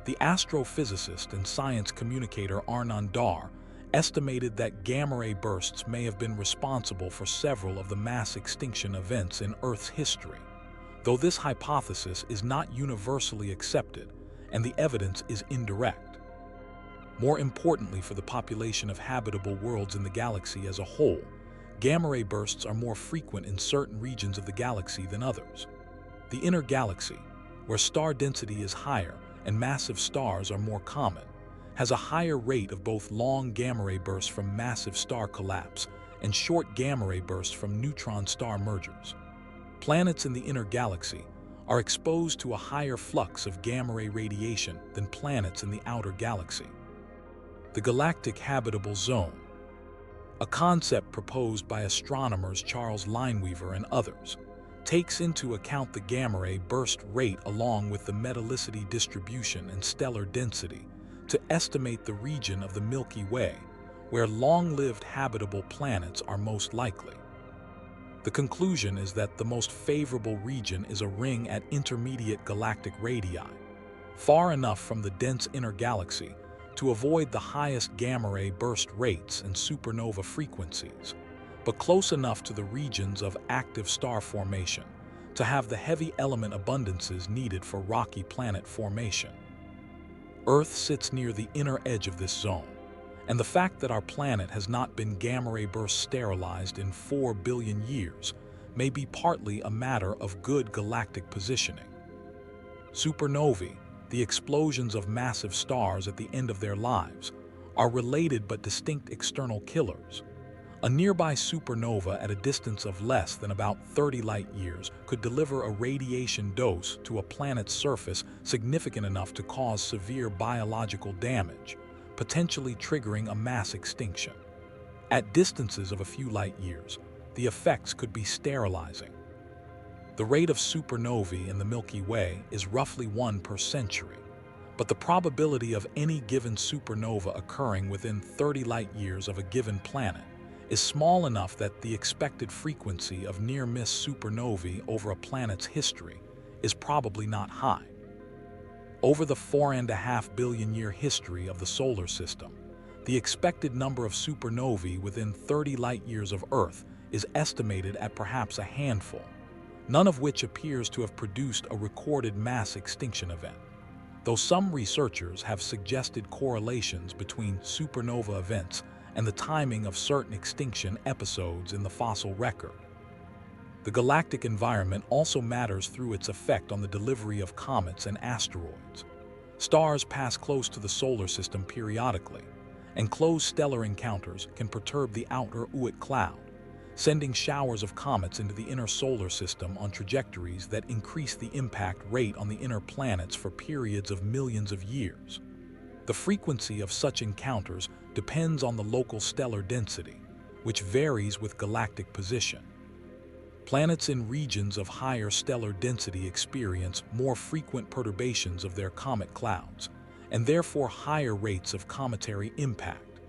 The astrophysicist and science communicator Arnon Dar estimated that gamma ray bursts may have been responsible for several of the mass extinction events in Earth's history, though this hypothesis is not universally accepted and the evidence is indirect. More importantly, for the population of habitable worlds in the galaxy as a whole, gamma ray bursts are more frequent in certain regions of the galaxy than others. The inner galaxy, where star density is higher and massive stars are more common, has a higher rate of both long gamma ray bursts from massive star collapse and short gamma ray bursts from neutron star mergers. Planets in the inner galaxy are exposed to a higher flux of gamma ray radiation than planets in the outer galaxy. The galactic habitable zone, a concept proposed by astronomers Charles Lineweaver and others, takes into account the gamma ray burst rate along with the metallicity distribution and stellar density to estimate the region of the Milky Way where long-lived habitable planets are most likely. The conclusion is that the most favorable region is a ring at intermediate galactic radii, far enough from the dense inner galaxy to avoid the highest gamma ray burst rates and supernova frequencies, but close enough to the regions of active star formation to have the heavy element abundances needed for rocky planet formation. Earth sits near the inner edge of this zone, and the fact that our planet has not been gamma ray burst sterilized in 4 billion years may be partly a matter of good galactic positioning. Supernovae, the explosions of massive stars at the end of their lives, are related but distinct external killers. A nearby supernova at a distance of less than about 30 light-years could deliver a radiation dose to a planet's surface significant enough to cause severe biological damage, potentially triggering a mass extinction. At distances of a few light-years, the effects could be sterilizing. The rate of supernovae in the Milky Way is roughly 1 per century, but the probability of any given supernova occurring within 30 light-years of a given planet is small enough that the expected frequency of near-miss supernovae over a planet's history is probably not high. Over the 4.5 billion-year history of the solar system, the expected number of supernovae within 30 light-years of Earth is estimated at perhaps a handful, none of which appears to have produced a recorded mass extinction event, though some researchers have suggested correlations between supernova events and the timing of certain extinction episodes in the fossil record. The galactic environment also matters through its effect on the delivery of comets and asteroids. Stars pass close to the solar system periodically, and close stellar encounters can perturb the outer Oort cloud, sending showers of comets into the inner solar system on trajectories that increase the impact rate on the inner planets for periods of millions of years. The frequency of such encounters depends on the local stellar density, which varies with galactic position. Planets in regions of higher stellar density experience more frequent perturbations of their comet clouds, and therefore higher rates of cometary impact,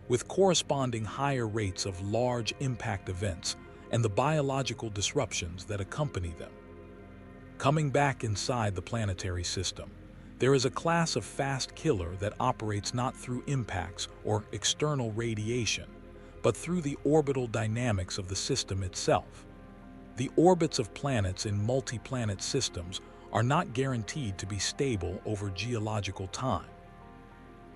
with corresponding higher rates of large impact events and the biological disruptions that accompany them. Coming back inside the planetary system, there is a class of fast killer that operates not through impacts or external radiation, but through the orbital dynamics of the system itself. The orbits of planets in multi-planet systems are not guaranteed to be stable over geological time.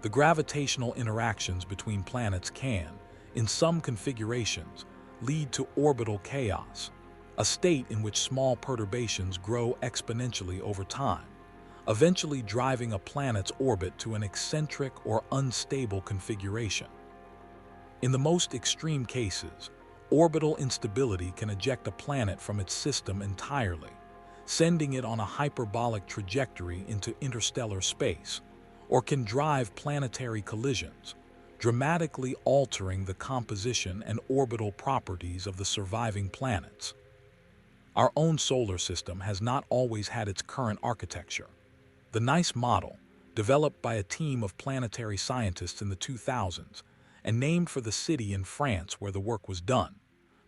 The gravitational interactions between planets can, in some configurations, lead to orbital chaos, a state in which small perturbations grow exponentially over time, eventually driving a planet's orbit to an eccentric or unstable configuration. In the most extreme cases, orbital instability can eject a planet from its system entirely, sending it on a hyperbolic trajectory into interstellar space, or can drive planetary collisions, dramatically altering the composition and orbital properties of the surviving planets. Our own solar system has not always had its current architecture. The NICE model, developed by a team of planetary scientists in the 2000s and named for the city in France where the work was done,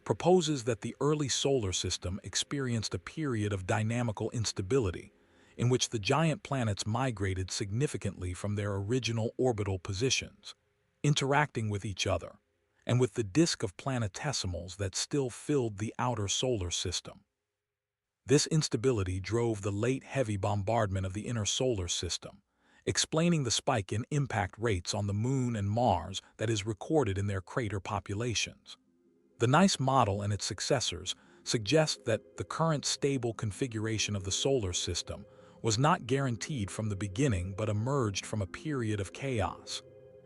proposes that the early solar system experienced a period of dynamical instability in which the giant planets migrated significantly from their original orbital positions, interacting with each other, and with the disk of planetesimals that still filled the outer solar system. This instability drove the late heavy bombardment of the inner solar system, explaining the spike in impact rates on the Moon and Mars that is recorded in their crater populations. The NICE model and its successors suggest that the current stable configuration of the solar system was not guaranteed from the beginning but emerged from a period of chaos,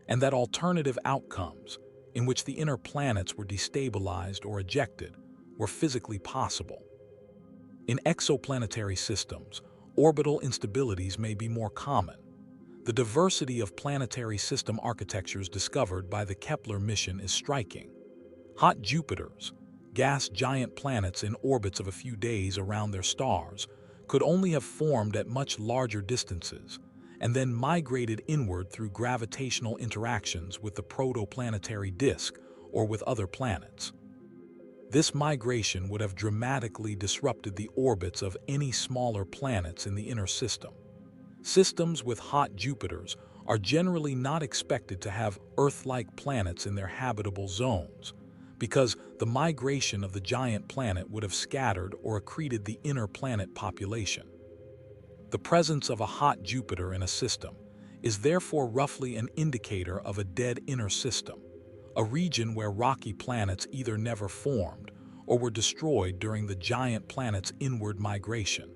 and that alternative outcomes, in which the inner planets were destabilized or ejected, were physically possible. In exoplanetary systems, orbital instabilities may be more common. The diversity of planetary system architectures discovered by the Kepler mission is striking. Hot Jupiters, gas giant planets in orbits of a few days around their stars, could only have formed at much larger distances, and then migrated inward through gravitational interactions with the protoplanetary disk or with other planets. This migration would have dramatically disrupted the orbits of any smaller planets in the inner system. Systems with hot Jupiters are generally not expected to have Earth-like planets in their habitable zones, because the migration of the giant planet would have scattered or accreted the inner planet population. The presence of a hot Jupiter in a system is therefore roughly an indicator of a dead inner system, a region where rocky planets either never formed or were destroyed during the giant planet's inward migration.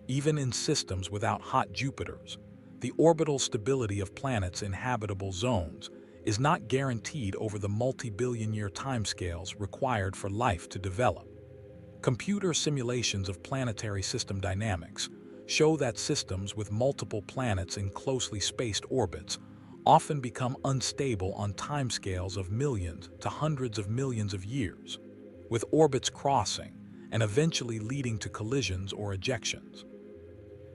Even in systems without hot Jupiters, the orbital stability of planets in habitable zones is not guaranteed over the multi-billion-year timescales required for life to develop. Computer simulations of planetary system dynamics show that systems with multiple planets in closely spaced orbits often become unstable on timescales of millions to hundreds of millions of years, with orbits crossing and eventually leading to collisions or ejections.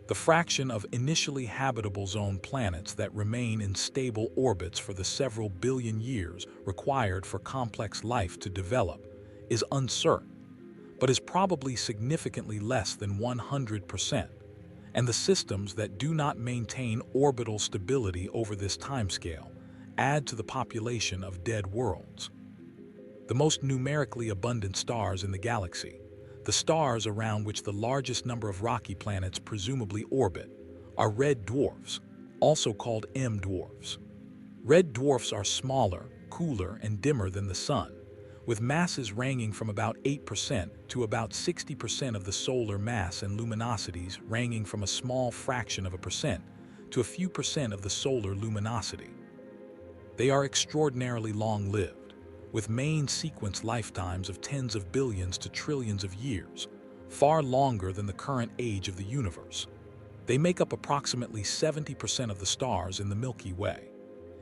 The fraction of initially habitable zone planets that remain in stable orbits for the several billion years required for complex life to develop is uncertain, but is probably significantly less than 100%, and the systems that do not maintain orbital stability over this timescale add to the population of dead worlds. The most numerically abundant stars in the galaxy, the stars around which the largest number of rocky planets presumably orbit, are red dwarfs, also called M dwarfs. Red dwarfs are smaller, cooler, and dimmer than the Sun, with masses ranging from about 8% to about 60% of the solar mass and luminosities ranging from a small fraction of a percent to a few percent of the solar luminosity. They are extraordinarily long-lived, with main sequence lifetimes of tens of billions to trillions of years, far longer than the current age of the universe. They make up approximately 70% of the stars in the Milky Way.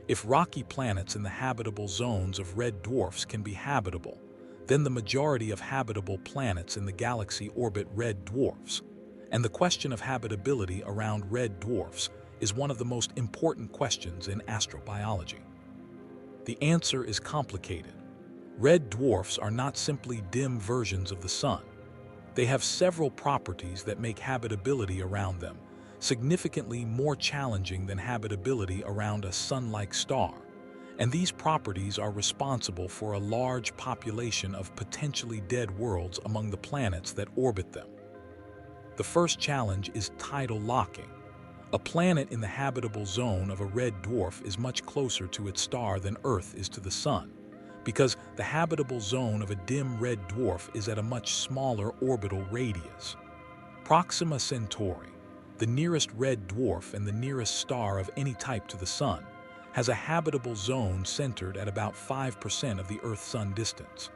If rocky planets in the habitable zones of red dwarfs can be habitable, then the majority of habitable planets in the galaxy orbit red dwarfs. And the question of habitability around red dwarfs is one of the most important questions in astrobiology. The answer is complicated. Red dwarfs are not simply dim versions of the Sun. They have several properties that make habitability around them significantly more challenging than habitability around a Sun-like star, and these properties are responsible for a large population of potentially dead worlds among the planets that orbit them. The first challenge is tidal locking. A planet in the habitable zone of a red dwarf is much closer to its star than Earth is to the Sun, because the habitable zone of a dim red dwarf is at a much smaller orbital radius. Proxima Centauri, the nearest red dwarf and the nearest star of any type to the Sun, has a habitable zone centered at about 5% of the Earth-Sun distance.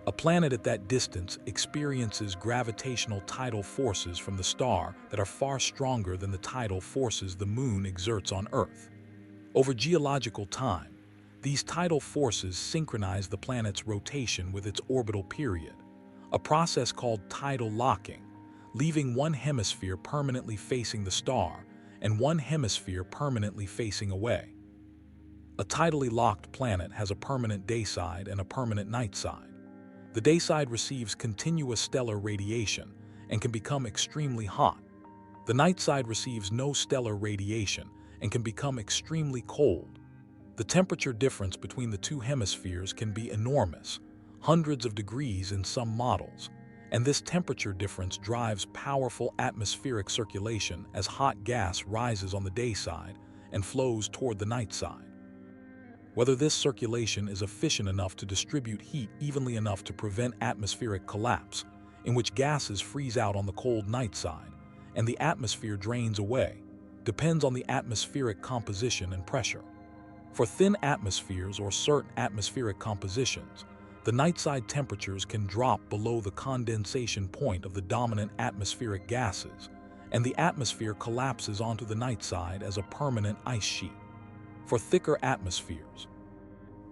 A planet at that distance experiences gravitational tidal forces from the star that are far stronger than the tidal forces the Moon exerts on Earth. Over geological time, these tidal forces synchronize the planet's rotation with its orbital period, a process called tidal locking, leaving one hemisphere permanently facing the star and one hemisphere permanently facing away. A tidally locked planet has a permanent day side and a permanent night side. The day side receives continuous stellar radiation and can become extremely hot. The night side receives no stellar radiation and can become extremely cold. The temperature difference between the two hemispheres can be enormous, hundreds of degrees in some models, and this temperature difference drives powerful atmospheric circulation as hot gas rises on the day side and flows toward the night side. Whether this circulation is efficient enough to distribute heat evenly enough to prevent atmospheric collapse, in which gases freeze out on the cold night side and the atmosphere drains away, depends on the atmospheric composition and pressure. For thin atmospheres or certain atmospheric compositions, the night-side temperatures can drop below the condensation point of the dominant atmospheric gases, and the atmosphere collapses onto the night side as a permanent ice sheet. For thicker atmospheres,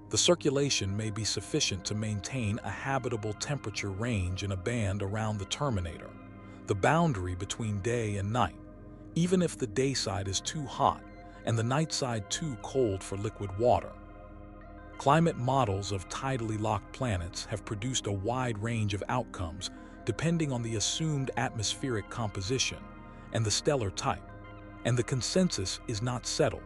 the circulation may be sufficient to maintain a habitable temperature range in a band around the terminator, the boundary between day and night, even if the day side is too hot and the night side too cold for liquid water. Climate models of tidally locked planets have produced a wide range of outcomes depending on the assumed atmospheric composition and the stellar type, and the consensus is not settled.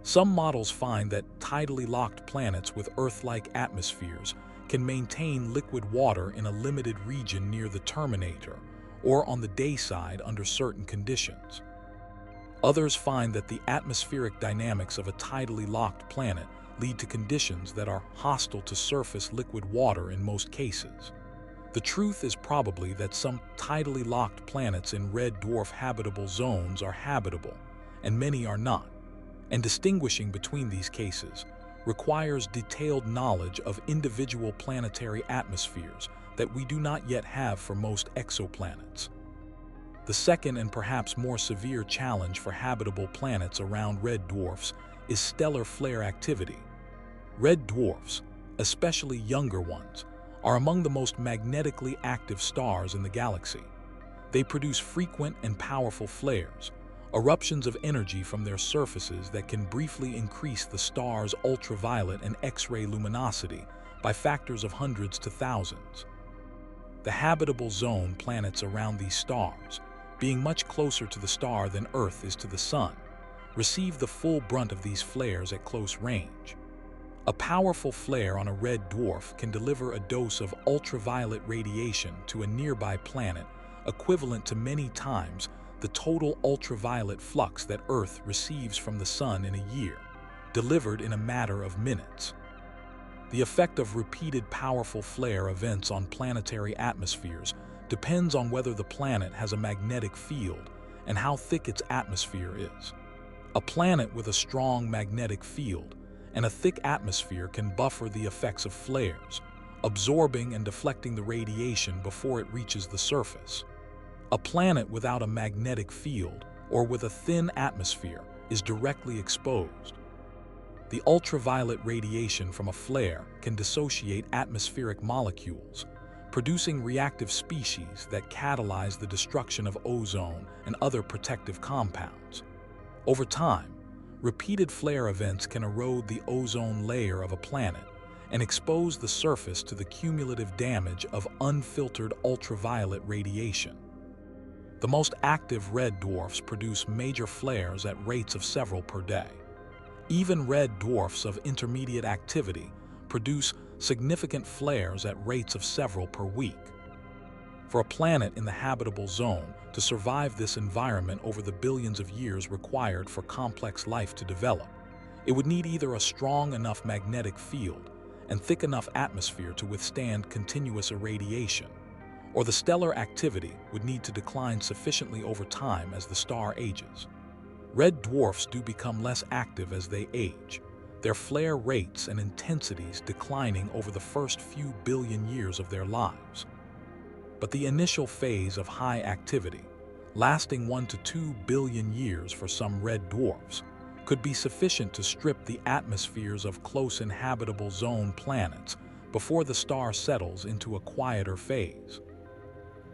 Some models find that tidally locked planets with Earth-like atmospheres can maintain liquid water in a limited region near the terminator or on the day side under certain conditions. Others find that the atmospheric dynamics of a tidally locked planet lead to conditions that are hostile to surface liquid water in most cases. The truth is probably that some tidally locked planets in red dwarf habitable zones are habitable, and many are not, and distinguishing between these cases requires detailed knowledge of individual planetary atmospheres that we do not yet have for most exoplanets. The second and perhaps more severe challenge for habitable planets around red dwarfs is stellar flare activity. Red dwarfs, especially younger ones, are among the most magnetically active stars in the galaxy. They produce frequent and powerful flares, eruptions of energy from their surfaces that can briefly increase the star's ultraviolet and X-ray luminosity by factors of hundreds to thousands. The habitable zone planets around these stars, being much closer to the star than Earth is to the Sun, receive the full brunt of these flares at close range. A powerful flare on a red dwarf can deliver a dose of ultraviolet radiation to a nearby planet equivalent to many times the total ultraviolet flux that Earth receives from the Sun in a year, delivered in a matter of minutes. The effect of repeated powerful flare events on planetary atmospheres depends on whether the planet has a magnetic field and how thick its atmosphere is. A planet with a strong magnetic field and a thick atmosphere can buffer the effects of flares, absorbing and deflecting the radiation before it reaches the surface. A planet without a magnetic field or with a thin atmosphere is directly exposed. The ultraviolet radiation from a flare can dissociate atmospheric molecules, producing reactive species that catalyze the destruction of ozone and other protective compounds. Over time, repeated flare events can erode the ozone layer of a planet and expose the surface to the cumulative damage of unfiltered ultraviolet radiation. The most active red dwarfs produce major flares at rates of several per day. Even red dwarfs of intermediate activity produce significant flares at rates of several per week. For a planet in the habitable zone to survive this environment over the billions of years required for complex life to develop, it would need either a strong enough magnetic field and thick enough atmosphere to withstand continuous irradiation, or the stellar activity would need to decline sufficiently over time as the star ages. Red dwarfs do become less active as they age, their flare rates and intensities declining over the first few billion years of their lives. But the initial phase of high activity, lasting 1 to 2 billion years for some red dwarfs, could be sufficient to strip the atmospheres of close inhabitable zone planets before the star settles into a quieter phase.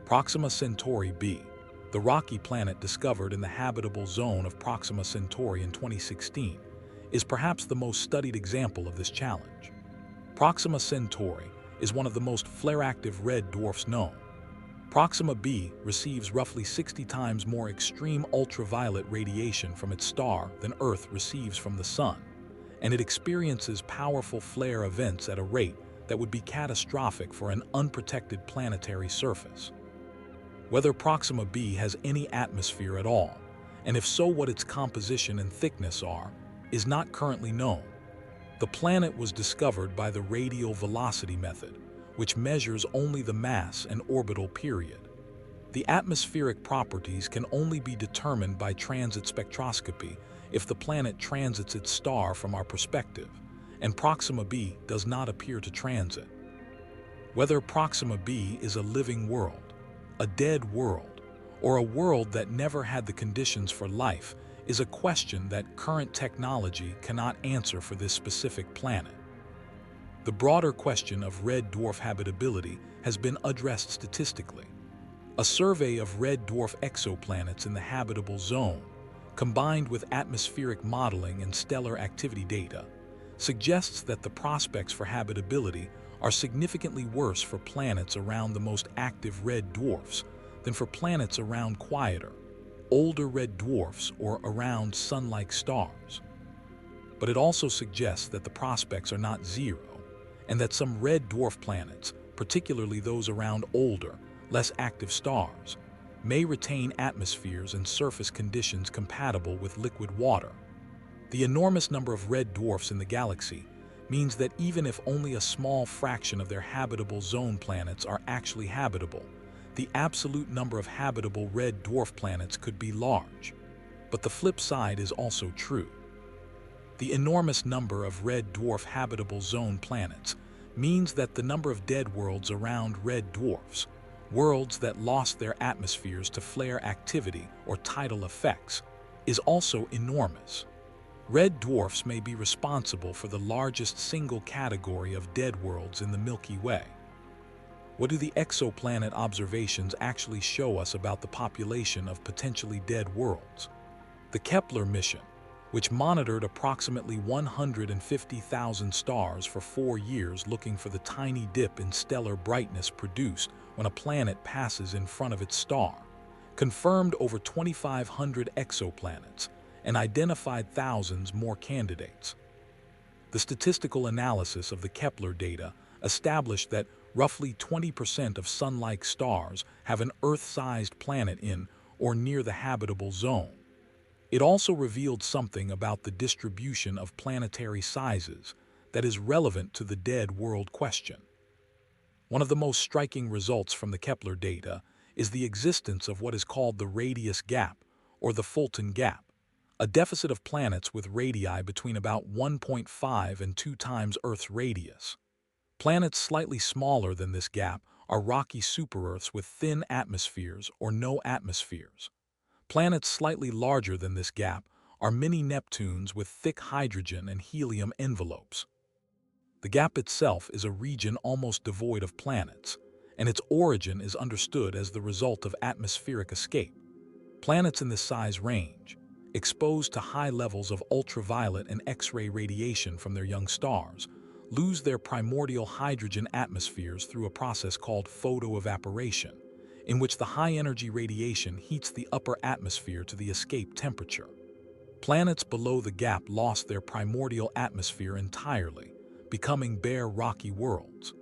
Proxima Centauri b, the rocky planet discovered in the habitable zone of Proxima Centauri in 2016, is perhaps the most studied example of this challenge. Proxima Centauri is one of the most flare-active red dwarfs known. Proxima b receives roughly 60 times more extreme ultraviolet radiation from its star than Earth receives from the Sun, and it experiences powerful flare events at a rate that would be catastrophic for an unprotected planetary surface. Whether Proxima b has any atmosphere at all, and if so what its composition and thickness are, is not currently known. The planet was discovered by the radial velocity method, which measures only the mass and orbital period. The atmospheric properties can only be determined by transit spectroscopy if the planet transits its star from our perspective, and Proxima b does not appear to transit. Whether Proxima b is a living world, a dead world, or a world that never had the conditions for life is a question that current technology cannot answer for this specific planet. The broader question of red dwarf habitability has been addressed statistically. A survey of red dwarf exoplanets in the habitable zone, combined with atmospheric modeling and stellar activity data, suggests that the prospects for habitability are significantly worse for planets around the most active red dwarfs than for planets around quieter, older red dwarfs or around sun-like stars. But it also suggests that the prospects are not zero, and that some red dwarf planets, particularly those around older, less active stars, may retain atmospheres and surface conditions compatible with liquid water. The enormous number of red dwarfs in the galaxy means that even if only a small fraction of their habitable zone planets are actually habitable, the absolute number of habitable red dwarf planets could be large. But the flip side is also true. The enormous number of red dwarf habitable zone planets means that the number of dead worlds around red dwarfs, worlds that lost their atmospheres to flare activity or tidal effects, is also enormous. Red dwarfs may be responsible for the largest single category of dead worlds in the Milky Way. What do the exoplanet observations actually show us about the population of potentially dead worlds? The Kepler mission, which monitored approximately 150,000 stars for 4 years looking for the tiny dip in stellar brightness produced when a planet passes in front of its star, confirmed over 2,500 exoplanets and identified thousands more candidates. The statistical analysis of the Kepler data established that roughly 20% of sun-like stars have an Earth-sized planet in or near the habitable zone. It also revealed something about the distribution of planetary sizes that is relevant to the dead world question. One of the most striking results from the Kepler data is the existence of what is called the radius gap, or the Fulton gap, a deficit of planets with radii between about 1.5 and 2 times Earth's radius. Planets slightly smaller than this gap are rocky super-Earths with thin atmospheres or no atmospheres. Planets slightly larger than this gap are mini-Neptunes with thick hydrogen and helium envelopes. The gap itself is a region almost devoid of planets, and its origin is understood as the result of atmospheric escape. Planets in this size range, exposed to high levels of ultraviolet and X-ray radiation from their young stars, lose their primordial hydrogen atmospheres through a process called photoevaporation, in which the high-energy radiation heats the upper atmosphere to the escape temperature. Planets below the gap lost their primordial atmosphere entirely, becoming bare rocky worlds.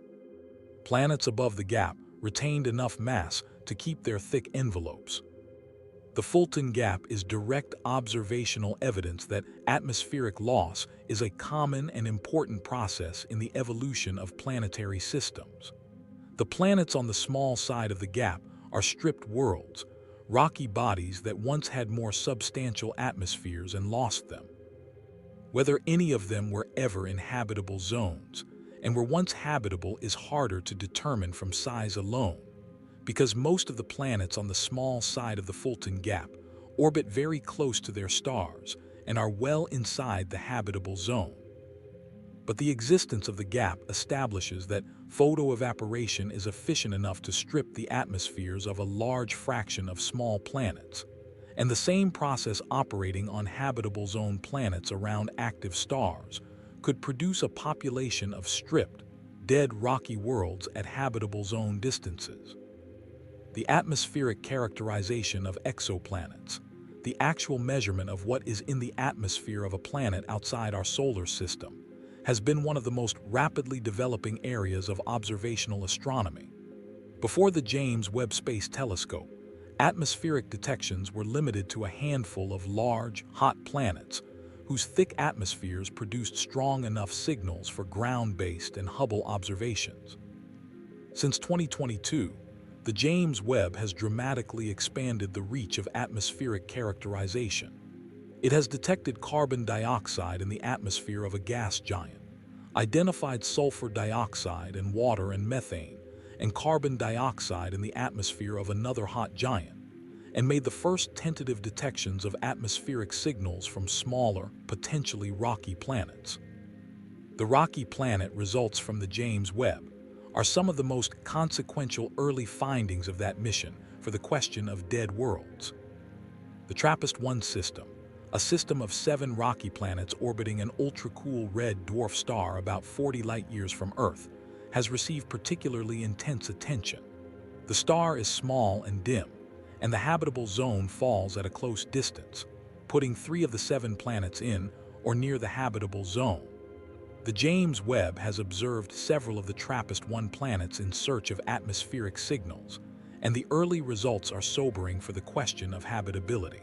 Planets above the gap retained enough mass to keep their thick envelopes. The Fulton Gap is direct observational evidence that atmospheric loss is a common and important process in the evolution of planetary systems. The planets on the small side of the gap are stripped worlds, rocky bodies that once had more substantial atmospheres and lost them. Whether any of them were ever in habitable zones, and were once habitable, is harder to determine from size alone, because most of the planets on the small side of the Fulton Gap orbit very close to their stars and are well inside the habitable zone. But the existence of the gap establishes that photoevaporation is efficient enough to strip the atmospheres of a large fraction of small planets, and the same process operating on habitable zone planets around active stars could produce a population of stripped, dead rocky worlds at habitable zone distances. The atmospheric characterization of exoplanets, the actual measurement of what is in the atmosphere of a planet outside our solar system, has been one of the most rapidly developing areas of observational astronomy. Before the James Webb Space Telescope, atmospheric detections were limited to a handful of large, hot planets whose thick atmospheres produced strong enough signals for ground-based and Hubble observations. Since 2022, the James Webb has dramatically expanded the reach of atmospheric characterization. It has detected carbon dioxide in the atmosphere of a gas giant, identified sulfur dioxide and water and methane, and carbon dioxide in the atmosphere of another hot giant, and made the first tentative detections of atmospheric signals from smaller, potentially rocky planets. The rocky planet results from the James Webb are some of the most consequential early findings of that mission for the question of dead worlds. The TRAPPIST-1 system, a system of 7 rocky planets orbiting an ultra-cool red dwarf star about 40 light-years from Earth, has received particularly intense attention. The star is small and dim, and the habitable zone falls at a close distance, putting 3 of the 7 planets in or near the habitable zone. The James Webb has observed several of the TRAPPIST-1 planets in search of atmospheric signals, and the early results are sobering for the question of habitability.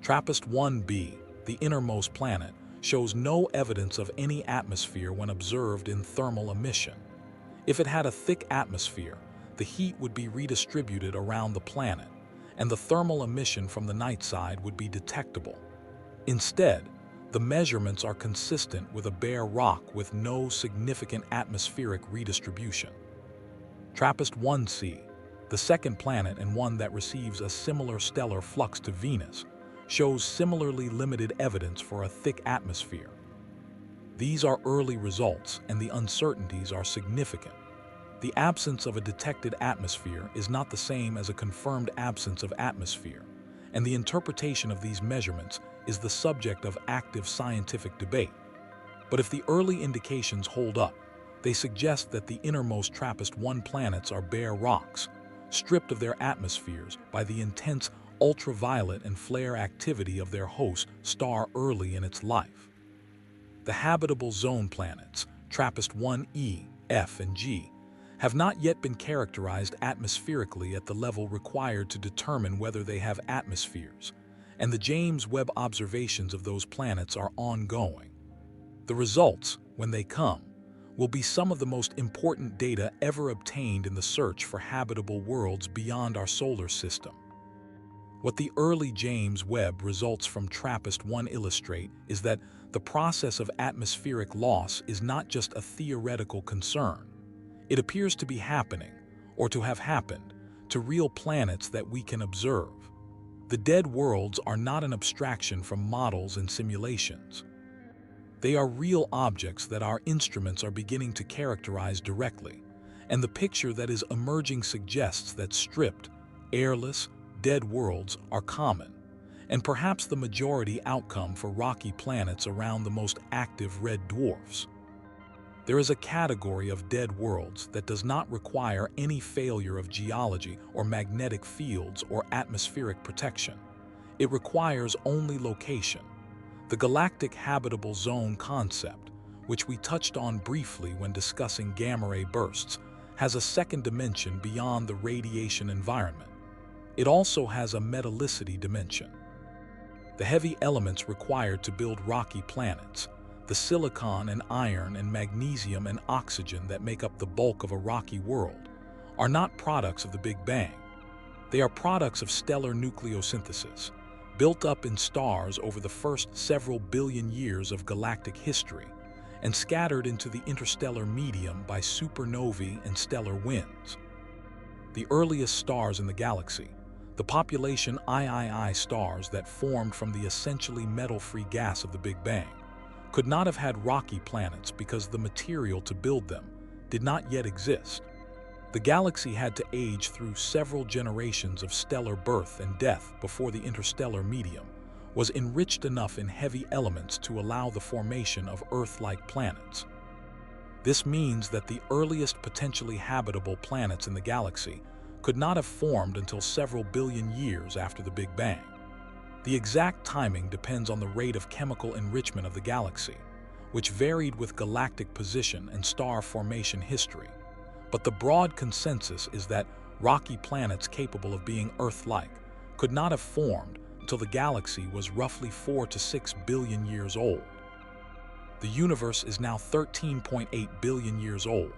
TRAPPIST-1b, the innermost planet, shows no evidence of any atmosphere when observed in thermal emission. If it had a thick atmosphere, the heat would be redistributed around the planet, and the thermal emission from the night side would be detectable. Instead, the measurements are consistent with a bare rock with no significant atmospheric redistribution. TRAPPIST-1c, the second planet and one that receives a similar stellar flux to Venus, shows similarly limited evidence for a thick atmosphere. These are early results, and the uncertainties are significant. The absence of a detected atmosphere is not the same as a confirmed absence of atmosphere, and the interpretation of these measurements is the subject of active scientific debate. But if the early indications hold up, they suggest that the innermost TRAPPIST-1 planets are bare rocks, stripped of their atmospheres by the intense ultraviolet and flare activity of their host star early in its life. The habitable zone planets, TRAPPIST-1e, F, and G, have not yet been characterized atmospherically at the level required to determine whether they have atmospheres, and the James Webb observations of those planets are ongoing. The results, when they come, will be some of the most important data ever obtained in the search for habitable worlds beyond our solar system. What the early James Webb results from TRAPPIST-1 illustrate is that the process of atmospheric loss is not just a theoretical concern. It appears to be happening, or to have happened, to real planets that we can observe. The dead worlds are not an abstraction from models and simulations. They are real objects that our instruments are beginning to characterize directly, and the picture that is emerging suggests that stripped, airless, dead worlds are common, and perhaps the majority outcome for rocky planets around the most active red dwarfs. There is a category of dead worlds that does not require any failure of geology or magnetic fields or atmospheric protection. It requires only location. The galactic habitable zone concept, which we touched on briefly when discussing gamma-ray bursts, has a second dimension beyond the radiation environment. It also has a metallicity dimension. The heavy elements required to build rocky planets, the silicon and iron and magnesium and oxygen that make up the bulk of a rocky world, are not products of the Big Bang. They are products of stellar nucleosynthesis, built up in stars over the first several billion years of galactic history, and scattered into the interstellar medium by supernovae and stellar winds. The earliest stars in the galaxy, the population III stars that formed from the essentially metal-free gas of the Big Bang, could not have had rocky planets because the material to build them did not yet exist. The galaxy had to age through several generations of stellar birth and death before the interstellar medium was enriched enough in heavy elements to allow the formation of Earth-like planets. This means that the earliest potentially habitable planets in the galaxy could not have formed until several billion years after the Big Bang. The exact timing depends on the rate of chemical enrichment of the galaxy, which varied with galactic position and star formation history. But the broad consensus is that rocky planets capable of being Earth-like could not have formed until the galaxy was roughly 4 to 6 billion years old. The universe is now 13.8 billion years old,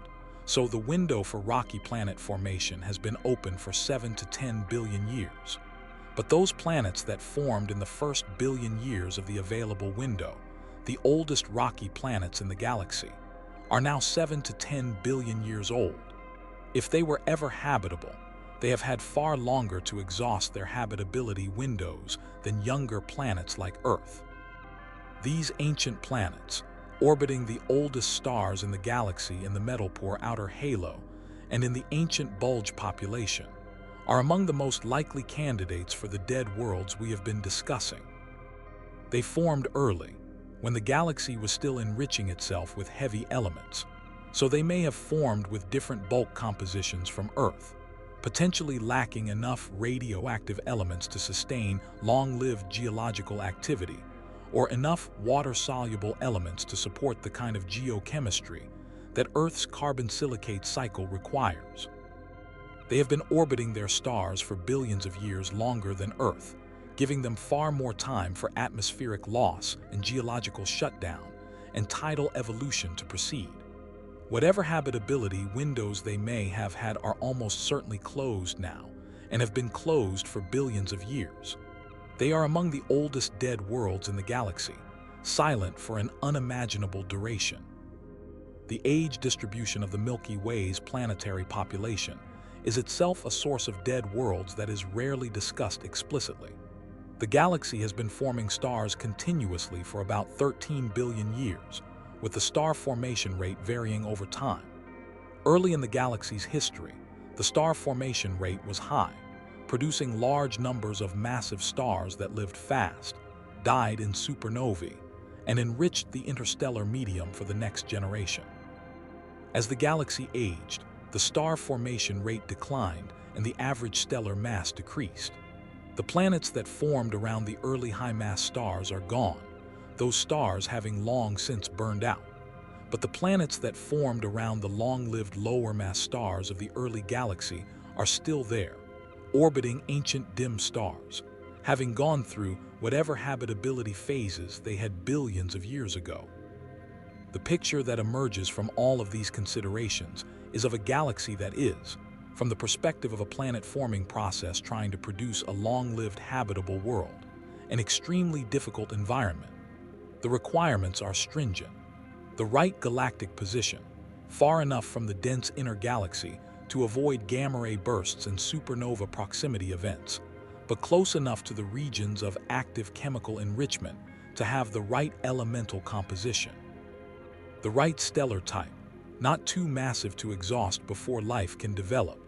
so the window for rocky planet formation has been open for 7 to 10 billion years. But those planets that formed in the first billion years of the available window, the oldest rocky planets in the galaxy, are now 7 to 10 billion years old. If they were ever habitable, they have had far longer to exhaust their habitability windows than younger planets like Earth. These ancient planets, orbiting the oldest stars in the galaxy in the metal-poor outer halo and in the ancient bulge population, are among the most likely candidates for the dead worlds we have been discussing. They formed early, when the galaxy was still enriching itself with heavy elements, so they may have formed with different bulk compositions from Earth, potentially lacking enough radioactive elements to sustain long-lived geological activity, or enough water-soluble elements to support the kind of geochemistry that Earth's carbon silicate cycle requires. They have been orbiting their stars for billions of years longer than Earth, giving them far more time for atmospheric loss and geological shutdown and tidal evolution to proceed. Whatever habitability windows they may have had are almost certainly closed now, and have been closed for billions of years. They are among the oldest dead worlds in the galaxy, silent for an unimaginable duration. The age distribution of the Milky Way's planetary population is itself a source of dead worlds that is rarely discussed explicitly. The galaxy has been forming stars continuously for about 13 billion years, with the star formation rate varying over time. Early in the galaxy's history, the star formation rate was high, producing large numbers of massive stars that lived fast, died in supernovae, and enriched the interstellar medium for the next generation. As the galaxy aged, the star formation rate declined and the average stellar mass decreased. The planets that formed around the early high-mass stars are gone, those stars having long since burned out. But the planets that formed around the long-lived lower-mass stars of the early galaxy are still there, orbiting ancient dim stars, having gone through whatever habitability phases they had billions of years ago. The picture that emerges from all of these considerations is of a galaxy that is, from the perspective of a planet-forming process trying to produce a long-lived habitable world, an extremely difficult environment. The requirements are stringent. The right galactic position, far enough from the dense inner galaxy to avoid gamma-ray bursts and supernova proximity events, but close enough to the regions of active chemical enrichment to have the right elemental composition. The right stellar type, not too massive to exhaust before life can develop,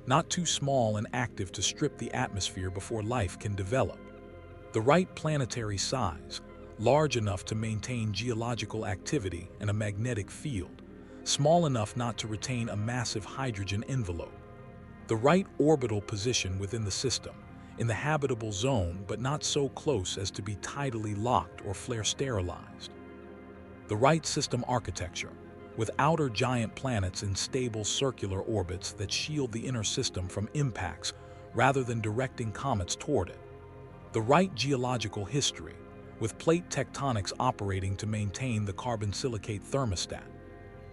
not too small and active to strip the atmosphere before life can develop. The right planetary size, large enough to maintain geological activity and a magnetic field, small enough not to retain a massive hydrogen envelope. The right orbital position within the system, in the habitable zone but not so close as to be tidally locked or flare-sterilized. The right system architecture, with outer giant planets in stable circular orbits that shield the inner system from impacts rather than directing comets toward it. The right geological history, with plate tectonics operating to maintain the carbon silicate thermostat.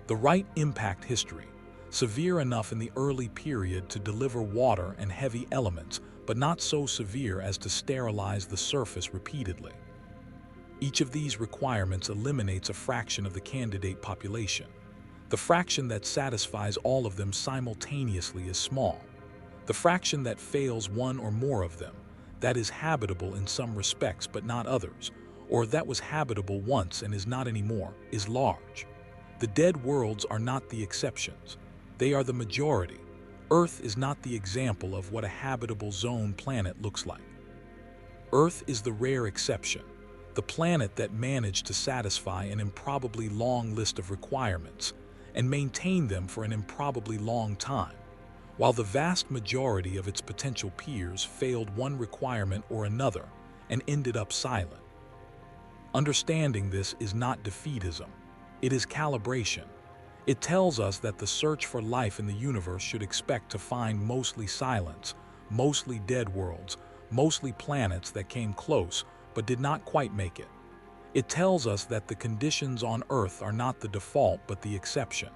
The right impact history, severe enough in the early period to deliver water and heavy elements, but not so severe as to sterilize the surface repeatedly. Each of these requirements eliminates a fraction of the candidate population. The fraction that satisfies all of them simultaneously is small. The fraction that fails one or more of them, that is habitable in some respects but not others, or that was habitable once and is not anymore, is large. The dead worlds are not the exceptions. They are the majority. Earth is not the example of what a habitable zone planet looks like. Earth is the rare exception, the planet that managed to satisfy an improbably long list of requirements and maintain them for an improbably long time, while the vast majority of its potential peers failed one requirement or another and ended up silent. Understanding this is not defeatism. It is calibration. It tells us that the search for life in the universe should expect to find mostly silence, mostly dead worlds, mostly planets that came close but did not quite make it. It tells us that the conditions on Earth are not the default but the exception.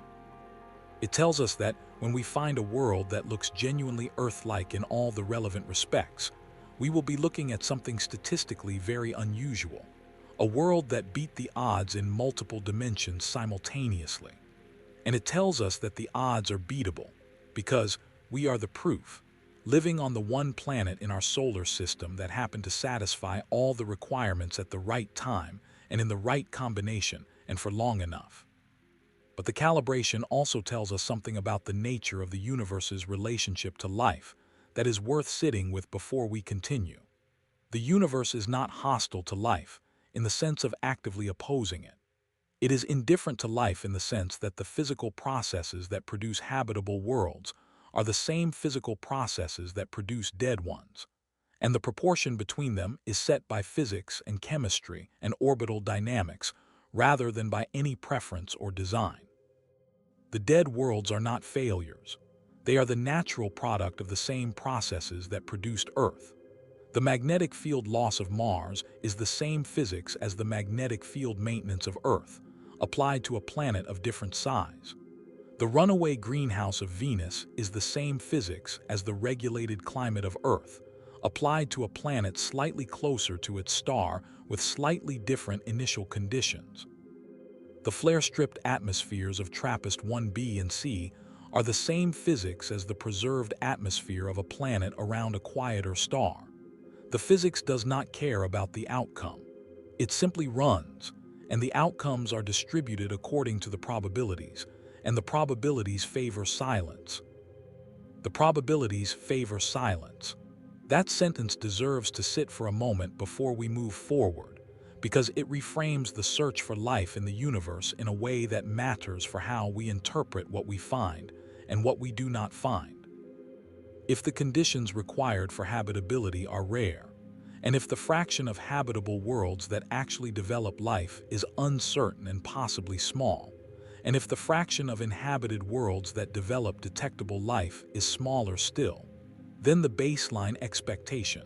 It tells us that when we find a world that looks genuinely Earth-like in all the relevant respects, we will be looking at something statistically very unusual, a world that beat the odds in multiple dimensions simultaneously. And it tells us that the odds are beatable, because we are the proof, living on the one planet in our solar system that happened to satisfy all the requirements at the right time and in the right combination and for long enough. But the calibration also tells us something about the nature of the universe's relationship to life that is worth sitting with before we continue. The universe is not hostile to life in the sense of actively opposing it. It is indifferent to life in the sense that the physical processes that produce habitable worlds are the same physical processes that produce dead ones, and the proportion between them is set by physics and chemistry and orbital dynamics rather than by any preference or design. The dead worlds are not failures. They are the natural product of the same processes that produced Earth. The magnetic field loss of Mars is the same physics as the magnetic field maintenance of Earth, applied to a planet of different size. The runaway greenhouse of Venus is the same physics as the regulated climate of Earth, applied to a planet slightly closer to its star with slightly different initial conditions. The flare-stripped atmospheres of TRAPPIST-1b and c are the same physics as the preserved atmosphere of a planet around a quieter star. The physics does not care about the outcome. It simply runs, and the outcomes are distributed according to the probabilities, and the probabilities favor silence. The probabilities favor silence. That sentence deserves to sit for a moment before we move forward, because it reframes the search for life in the universe in a way that matters for how we interpret what we find and what we do not find. If the conditions required for habitability are rare, and if the fraction of habitable worlds that actually develop life is uncertain and possibly small, and if the fraction of inhabited worlds that develop detectable life is smaller still, then the baseline expectation,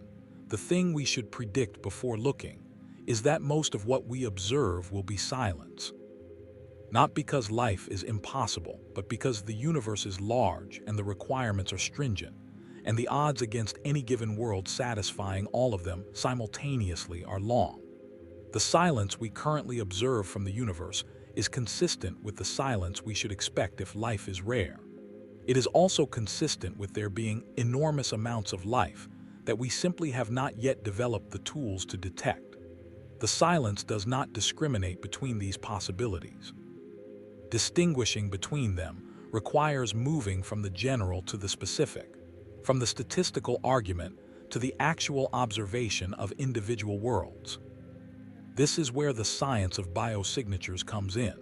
the thing we should predict before looking, is that most of what we observe will be silence. Not because life is impossible, but because the universe is large and the requirements are stringent, and the odds against any given world satisfying all of them simultaneously are long. The silence we currently observe from the universe is consistent with the silence we should expect if life is rare. It is also consistent with there being enormous amounts of life that we simply have not yet developed the tools to detect. The silence does not discriminate between these possibilities. Distinguishing between them requires moving from the general to the specific, from the statistical argument to the actual observation of individual worlds. This is where the science of biosignatures comes in.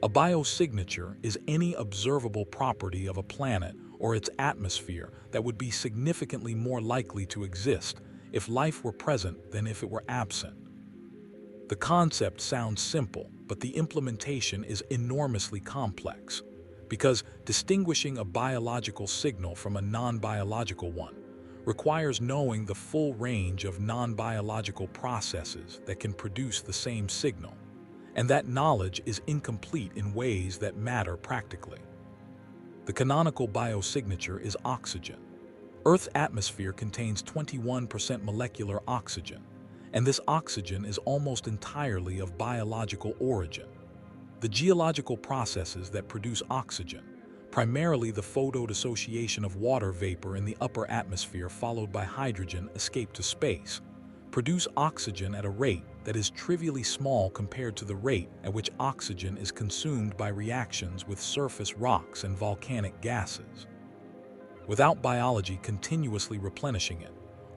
A biosignature is any observable property of a planet or its atmosphere that would be significantly more likely to exist if life were present than if it were absent. The concept sounds simple, but the implementation is enormously complex, because distinguishing a biological signal from a non-biological one requires knowing the full range of non-biological processes that can produce the same signal, and that knowledge is incomplete in ways that matter practically. The canonical biosignature is oxygen. Earth's atmosphere contains 21% molecular oxygen, and this oxygen is almost entirely of biological origin. The geological processes that produce oxygen, primarily the photodissociation of water vapor in the upper atmosphere followed by hydrogen escape to space, produce oxygen at a rate that is trivially small compared to the rate at which oxygen is consumed by reactions with surface rocks and volcanic gases. Without biology continuously replenishing it,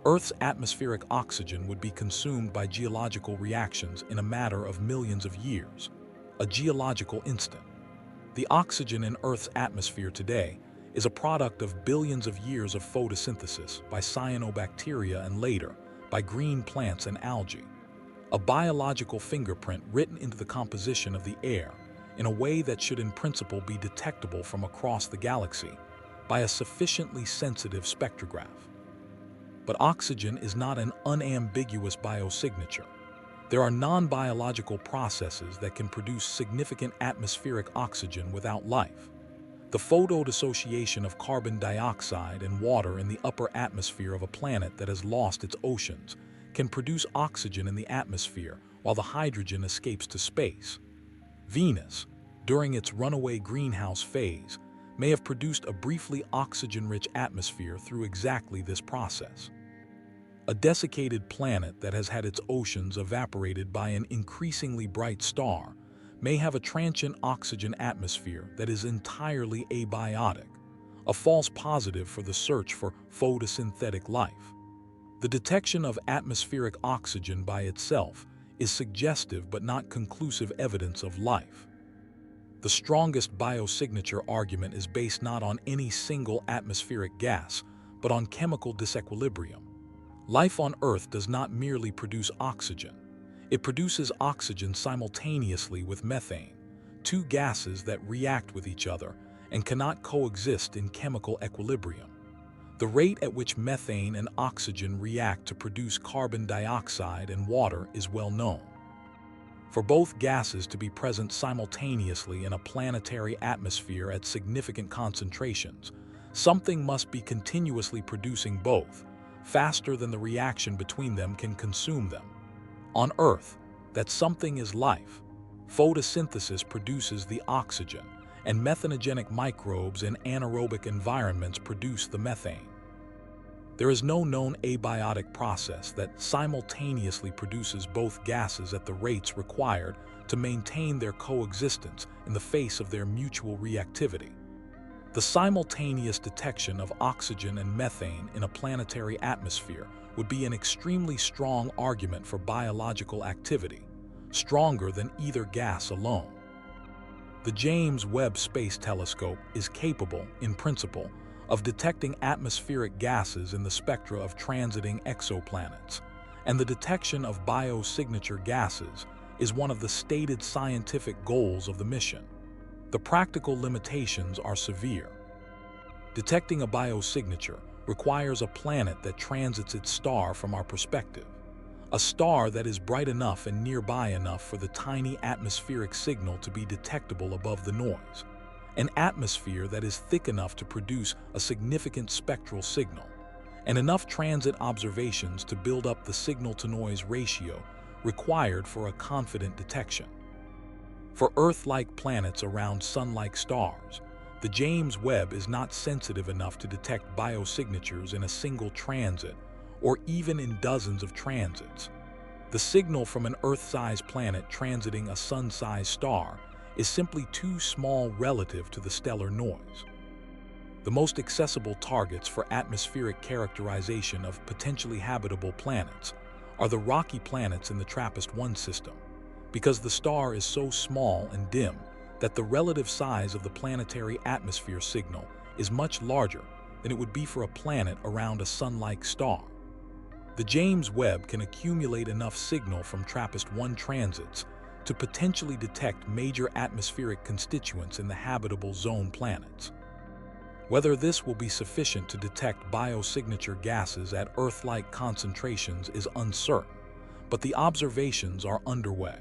Earth's atmospheric oxygen would be consumed by geological reactions in a matter of millions of years, a geological instant. The oxygen in Earth's atmosphere today is a product of billions of years of photosynthesis by cyanobacteria and later by green plants and algae, a biological fingerprint written into the composition of the air in a way that should in principle be detectable from across the galaxy by a sufficiently sensitive spectrograph. But oxygen is not an unambiguous biosignature. There are non-biological processes that can produce significant atmospheric oxygen without life. The photodissociation of carbon dioxide and water in the upper atmosphere of a planet that has lost its oceans can produce oxygen in the atmosphere while the hydrogen escapes to space. Venus, during its runaway greenhouse phase, may have produced a briefly oxygen-rich atmosphere through exactly this process. A desiccated planet that has had its oceans evaporated by an increasingly bright star may have a transient oxygen atmosphere that is entirely abiotic, a false positive for the search for photosynthetic life. The detection of atmospheric oxygen by itself is suggestive but not conclusive evidence of life. The strongest biosignature argument is based not on any single atmospheric gas, but on chemical disequilibrium. Life on Earth does not merely produce oxygen. It produces oxygen simultaneously with methane, two gases that react with each other and cannot coexist in chemical equilibrium. The rate at which methane and oxygen react to produce carbon dioxide and water is well known. For both gases to be present simultaneously in a planetary atmosphere at significant concentrations, something must be continuously producing both, faster than the reaction between them can consume them. On Earth, that something is life. Photosynthesis produces the oxygen, and methanogenic microbes in anaerobic environments produce the methane. There is no known abiotic process that simultaneously produces both gases at the rates required to maintain their coexistence in the face of their mutual reactivity. The simultaneous detection of oxygen and methane in a planetary atmosphere would be an extremely strong argument for biological activity, stronger than either gas alone. The James Webb Space Telescope is capable, in principle, of detecting atmospheric gases in the spectra of transiting exoplanets, and the detection of biosignature gases is one of the stated scientific goals of the mission. The practical limitations are severe. Detecting a biosignature requires a planet that transits its star from our perspective, a star that is bright enough and nearby enough for the tiny atmospheric signal to be detectable above the noise, an atmosphere that is thick enough to produce a significant spectral signal, and enough transit observations to build up the signal-to-noise ratio required for a confident detection. For Earth-like planets around Sun-like stars, the James Webb is not sensitive enough to detect biosignatures in a single transit or even in dozens of transits. The signal from an Earth-sized planet transiting a Sun-sized star is simply too small relative to the stellar noise. The most accessible targets for atmospheric characterization of potentially habitable planets are the rocky planets in the TRAPPIST-1 system, because the star is so small and dim that the relative size of the planetary atmosphere signal is much larger than it would be for a planet around a Sun-like star. The James Webb can accumulate enough signal from TRAPPIST-1 transits to potentially detect major atmospheric constituents in the habitable zone planets. Whether this will be sufficient to detect biosignature gases at Earth-like concentrations is uncertain, but the observations are underway.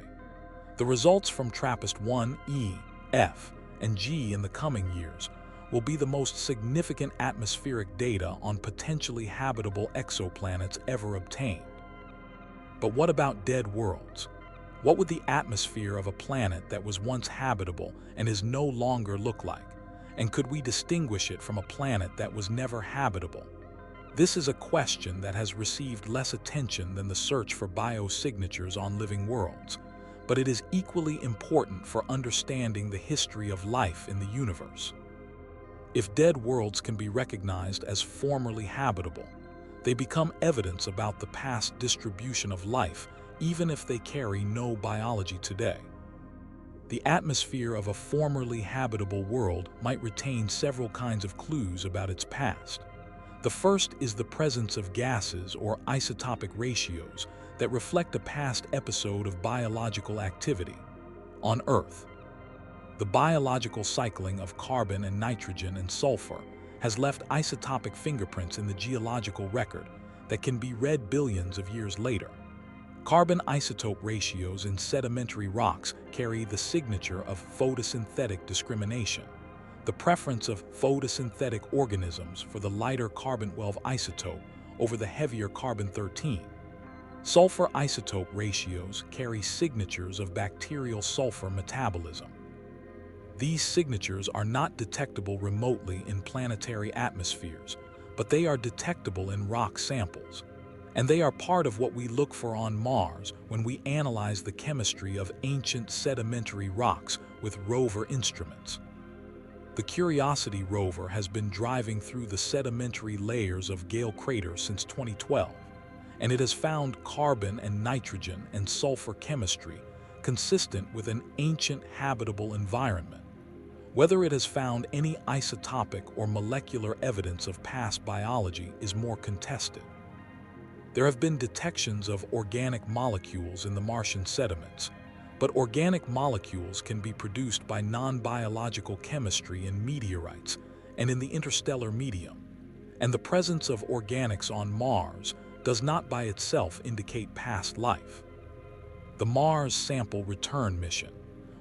The results from TRAPPIST-1, E, F, and G in the coming years will be the most significant atmospheric data on potentially habitable exoplanets ever obtained. But what about dead worlds? What would the atmosphere of a planet that was once habitable and is no longer look like? And could we distinguish it from a planet that was never habitable? This is a question that has received less attention than the search for biosignatures on living worlds, but it is equally important for understanding the history of life in the universe. If dead worlds can be recognized as formerly habitable, they become evidence about the past distribution of life, even if they carry no biology today. The atmosphere of a formerly habitable world might retain several kinds of clues about its past. The first is the presence of gases or isotopic ratios that reflect a past episode of biological activity. On Earth, the biological cycling of carbon and nitrogen and sulfur has left isotopic fingerprints in the geological record that can be read billions of years later. Carbon isotope ratios in sedimentary rocks carry the signature of photosynthetic discrimination, the preference of photosynthetic organisms for the lighter carbon-12 isotope over the heavier carbon-13. Sulfur isotope ratios carry signatures of bacterial sulfur metabolism. These signatures are not detectable remotely in planetary atmospheres, but they are detectable in rock samples. And they are part of what we look for on Mars when we analyze the chemistry of ancient sedimentary rocks with rover instruments. The Curiosity rover has been driving through the sedimentary layers of Gale Crater since 2012, and it has found carbon and nitrogen and sulfur chemistry consistent with an ancient habitable environment. Whether it has found any isotopic or molecular evidence of past biology is more contested. There have been detections of organic molecules in the Martian sediments, but organic molecules can be produced by non-biological chemistry in meteorites and in the interstellar medium, and the presence of organics on Mars does not by itself indicate past life. The Mars Sample Return mission,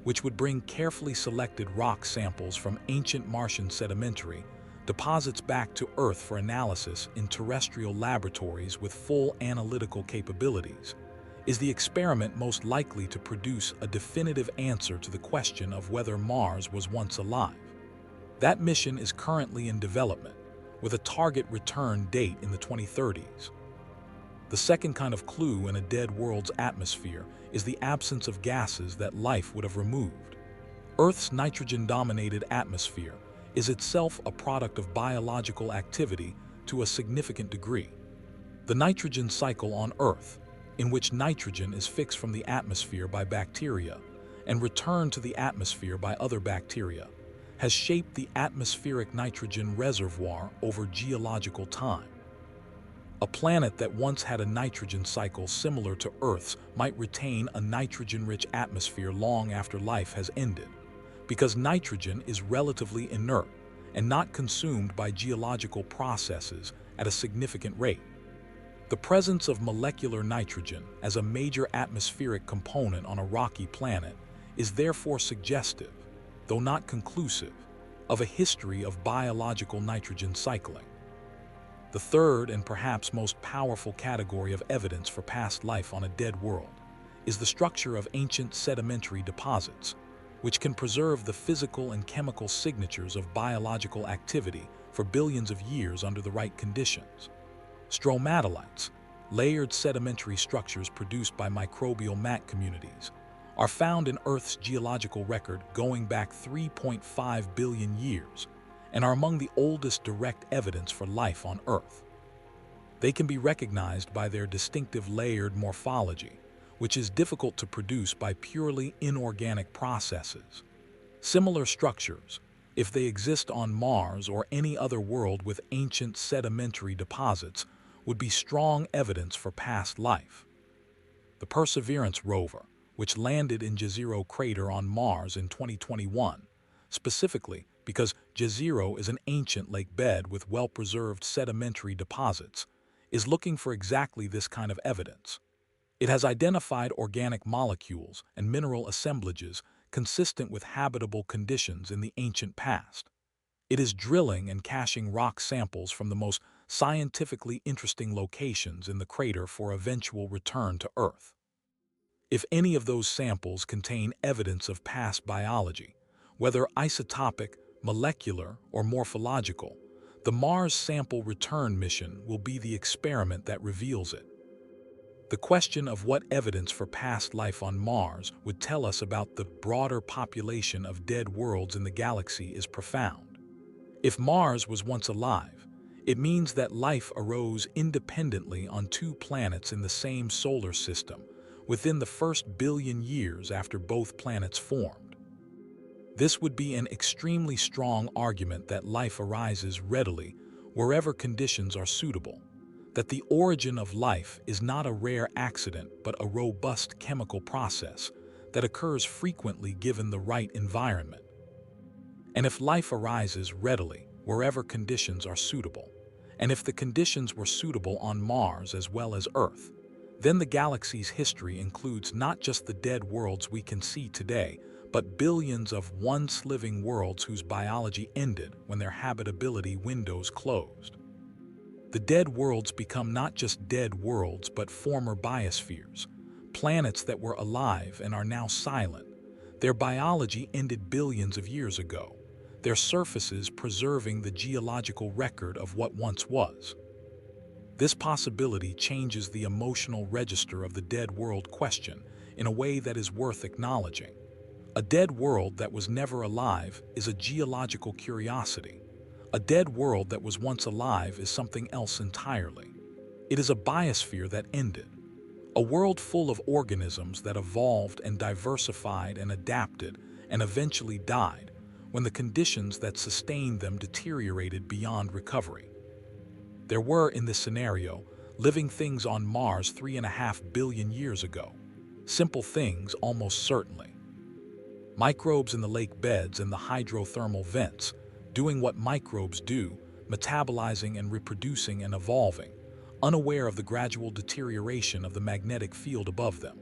which would bring carefully selected rock samples from ancient Martian sedimentary deposits back to Earth for analysis in terrestrial laboratories with full analytical capabilities, is the experiment most likely to produce a definitive answer to the question of whether Mars was once alive. That mission is currently in development, with a target return date in the 2030s. The second kind of clue in a dead world's atmosphere is the absence of gases that life would have removed. Earth's nitrogen-dominated atmosphere is itself a product of biological activity to a significant degree. The nitrogen cycle on Earth, in which nitrogen is fixed from the atmosphere by bacteria and returned to the atmosphere by other bacteria, has shaped the atmospheric nitrogen reservoir over geological time. A planet that once had a nitrogen cycle similar to Earth's might retain a nitrogen-rich atmosphere long after life has ended, because nitrogen is relatively inert and not consumed by geological processes at a significant rate. The presence of molecular nitrogen as a major atmospheric component on a rocky planet is therefore suggestive, though not conclusive, of a history of biological nitrogen cycling. The third and perhaps most powerful category of evidence for past life on a dead world is the structure of ancient sedimentary deposits, which can preserve the physical and chemical signatures of biological activity for billions of years under the right conditions. Stromatolites, layered sedimentary structures produced by microbial mat communities, are found in Earth's geological record going back 3.5 billion years and are among the oldest direct evidence for life on Earth. They can be recognized by their distinctive layered morphology, which is difficult to produce by purely inorganic processes. Similar structures, if they exist on Mars or any other world with ancient sedimentary deposits, would be strong evidence for past life. The Perseverance rover, which landed in Jezero crater on Mars in 2021, specifically because Jezero is an ancient lake bed with well-preserved sedimentary deposits, is looking for exactly this kind of evidence. It has identified organic molecules and mineral assemblages consistent with habitable conditions in the ancient past. It is drilling and caching rock samples from the most scientifically interesting locations in the crater for eventual return to Earth. If any of those samples contain evidence of past biology, whether isotopic, molecular, or morphological, the Mars Sample Return mission will be the experiment that reveals it. The question of what evidence for past life on Mars would tell us about the broader population of dead worlds in the galaxy is profound. If Mars was once alive, it means that life arose independently on two planets in the same solar system within the first billion years after both planets formed. This would be an extremely strong argument that life arises readily wherever conditions are suitable, that the origin of life is not a rare accident but a robust chemical process that occurs frequently given the right environment. And if life arises readily wherever conditions are suitable, and if the conditions were suitable on Mars as well as Earth, then the galaxy's history includes not just the dead worlds we can see today, but billions of once-living worlds whose biology ended when their habitability windows closed. The dead worlds become not just dead worlds but former biospheres, planets that were alive and are now silent. Their biology ended billions of years ago, their surfaces preserving the geological record of what once was. This possibility changes the emotional register of the dead world question in a way that is worth acknowledging. A dead world that was never alive is a geological curiosity. A dead world that was once alive is something else entirely. It is a biosphere that ended. A world full of organisms that evolved and diversified and adapted and eventually died when the conditions that sustained them deteriorated beyond recovery. There were, in this scenario, living things on Mars 3.5 billion years ago. Simple things, almost certainly. Microbes in the lake beds and the hydrothermal vents, doing what microbes do, metabolizing and reproducing and evolving, unaware of the gradual deterioration of the magnetic field above them,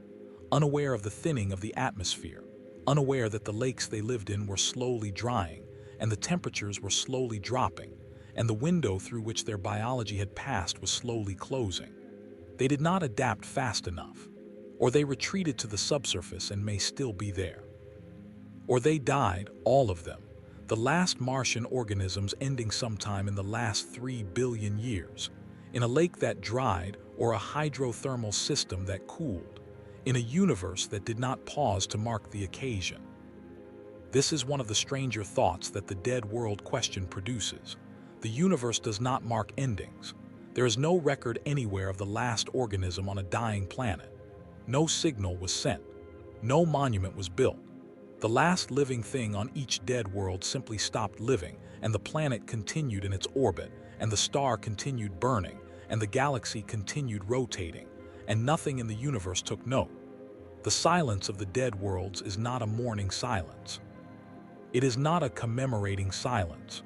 unaware of the thinning of the atmosphere, unaware that the lakes they lived in were slowly drying and the temperatures were slowly dropping, and the window through which their biology had passed was slowly closing. They did not adapt fast enough, or they retreated to the subsurface and may still be there. Or they died, all of them, the last Martian organisms ending sometime in the last 3 billion years, in a lake that dried or a hydrothermal system that cooled, in a universe that did not pause to mark the occasion. This is one of the stranger thoughts that the dead world question produces. The universe does not mark endings. There is no record anywhere of the last organism on a dying planet. No signal was sent. No monument was built. The last living thing on each dead world simply stopped living, and the planet continued in its orbit, and the star continued burning, and the galaxy continued rotating, and nothing in the universe took note. The silence of the dead worlds is not a mourning silence. It is not a commemorating silence.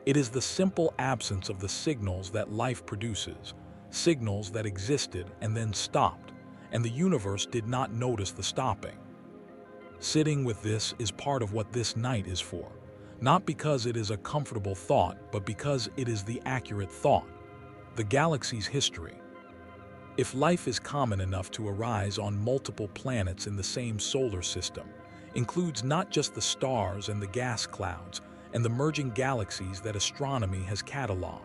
It is the simple absence of the signals that life produces, signals that existed and then stopped, and the universe did not notice the stopping. Sitting with this is part of what this night is for, not because it is a comfortable thought, but because it is the accurate thought. The galaxy's history. If life is common enough to arise on multiple planets in the same solar system, includes not just the stars and the gas clouds and the merging galaxies that astronomy has cataloged.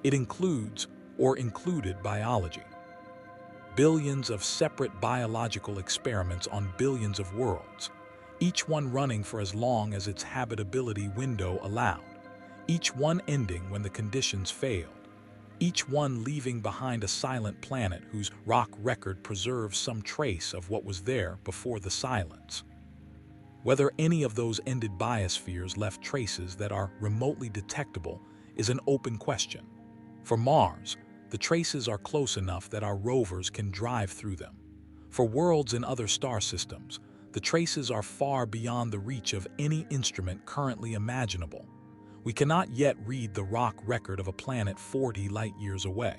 It includes, or included, biology. Billions of separate biological experiments on billions of worlds, each one running for as long as its habitability window allowed, each one ending when the conditions failed, each one leaving behind a silent planet whose rock record preserves some trace of what was there before the silence. Whether any of those ended biospheres left traces that are remotely detectable is an open question. For Mars, the traces are close enough that our rovers can drive through them. For worlds in other star systems, the traces are far beyond the reach of any instrument currently imaginable. We cannot yet read the rock record of a planet 40 light-years away.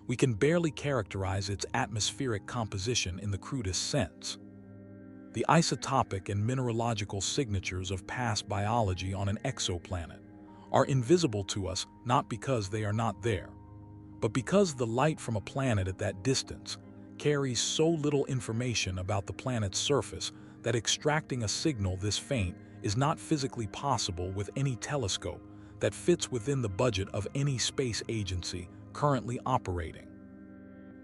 We can barely characterize its atmospheric composition in the crudest sense. The isotopic and mineralogical signatures of past biology on an exoplanet are invisible to us not because they are not there, but because the light from a planet at that distance carries so little information about the planet's surface that extracting a signal this faint is not physically possible with any telescope that fits within the budget of any space agency currently operating.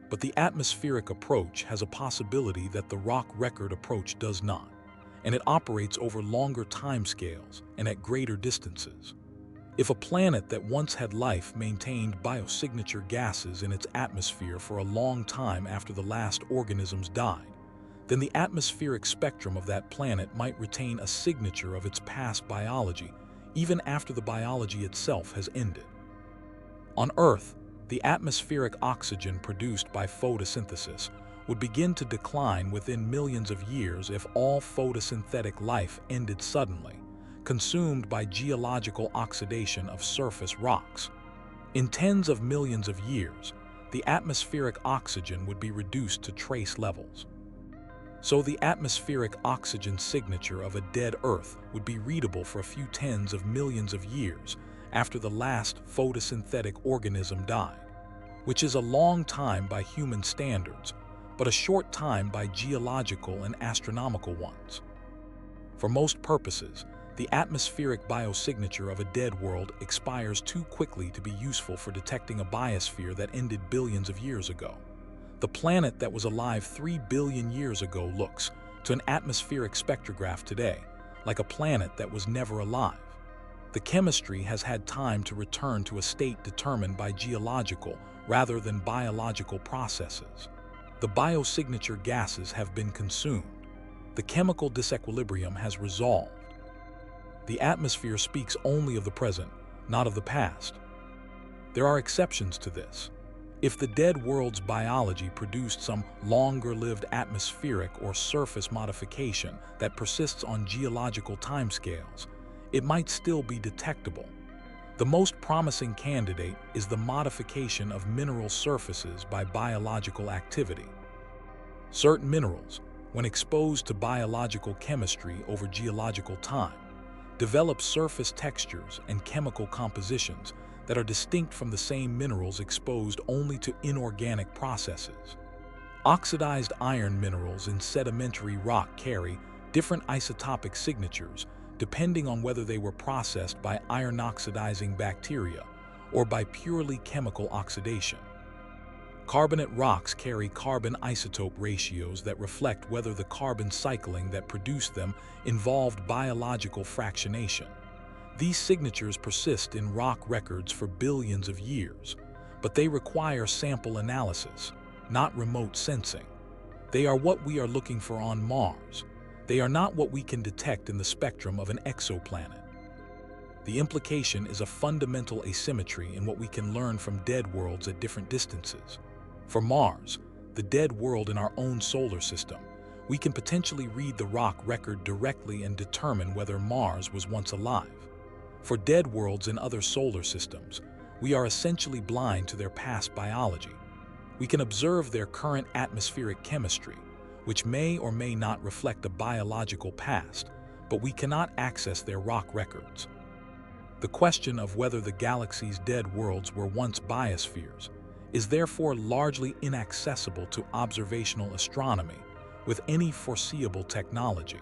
But the atmospheric approach has a possibility that the rock record approach does not, and it operates over longer timescales and at greater distances. If a planet that once had life maintained biosignature gases in its atmosphere for a long time after the last organisms died, then the atmospheric spectrum of that planet might retain a signature of its past biology even after the biology itself has ended. On Earth, the atmospheric oxygen produced by photosynthesis would begin to decline within millions of years if all photosynthetic life ended suddenly, consumed by geological oxidation of surface rocks. In tens of millions of years, the atmospheric oxygen would be reduced to trace levels. So the atmospheric oxygen signature of a dead Earth would be readable for a few tens of millions of years after the last photosynthetic organism died, which is a long time by human standards, but a short time by geological and astronomical ones. For most purposes, the atmospheric biosignature of a dead world expires too quickly to be useful for detecting a biosphere that ended billions of years ago. The planet that was alive 3 billion years ago looks, to an atmospheric spectrograph today, like a planet that was never alive. The chemistry has had time to return to a state determined by geological rather than biological processes. The biosignature gases have been consumed. The chemical disequilibrium has resolved. The atmosphere speaks only of the present, not of the past. There are exceptions to this. If the dead world's biology produced some longer-lived atmospheric or surface modification that persists on geological timescales, it might still be detectable. The most promising candidate is the modification of mineral surfaces by biological activity. Certain minerals, when exposed to biological chemistry over geological time, develop surface textures and chemical compositions that are distinct from the same minerals exposed only to inorganic processes. Oxidized iron minerals in sedimentary rock carry different isotopic signatures depending on whether they were processed by iron-oxidizing bacteria or by purely chemical oxidation. Carbonate rocks carry carbon isotope ratios that reflect whether the carbon cycling that produced them involved biological fractionation. These signatures persist in rock records for billions of years, but they require sample analysis, not remote sensing. They are what we are looking for on Mars. They are not what we can detect in the spectrum of an exoplanet. The implication is a fundamental asymmetry in what we can learn from dead worlds at different distances. For Mars, the dead world in our own solar system, we can potentially read the rock record directly and determine whether Mars was once alive. For dead worlds in other solar systems, we are essentially blind to their past biology. We can observe their current atmospheric chemistry, which may or may not reflect a biological past, but we cannot access their rock records. The question of whether the galaxy's dead worlds were once biospheres is therefore largely inaccessible to observational astronomy with any foreseeable technology.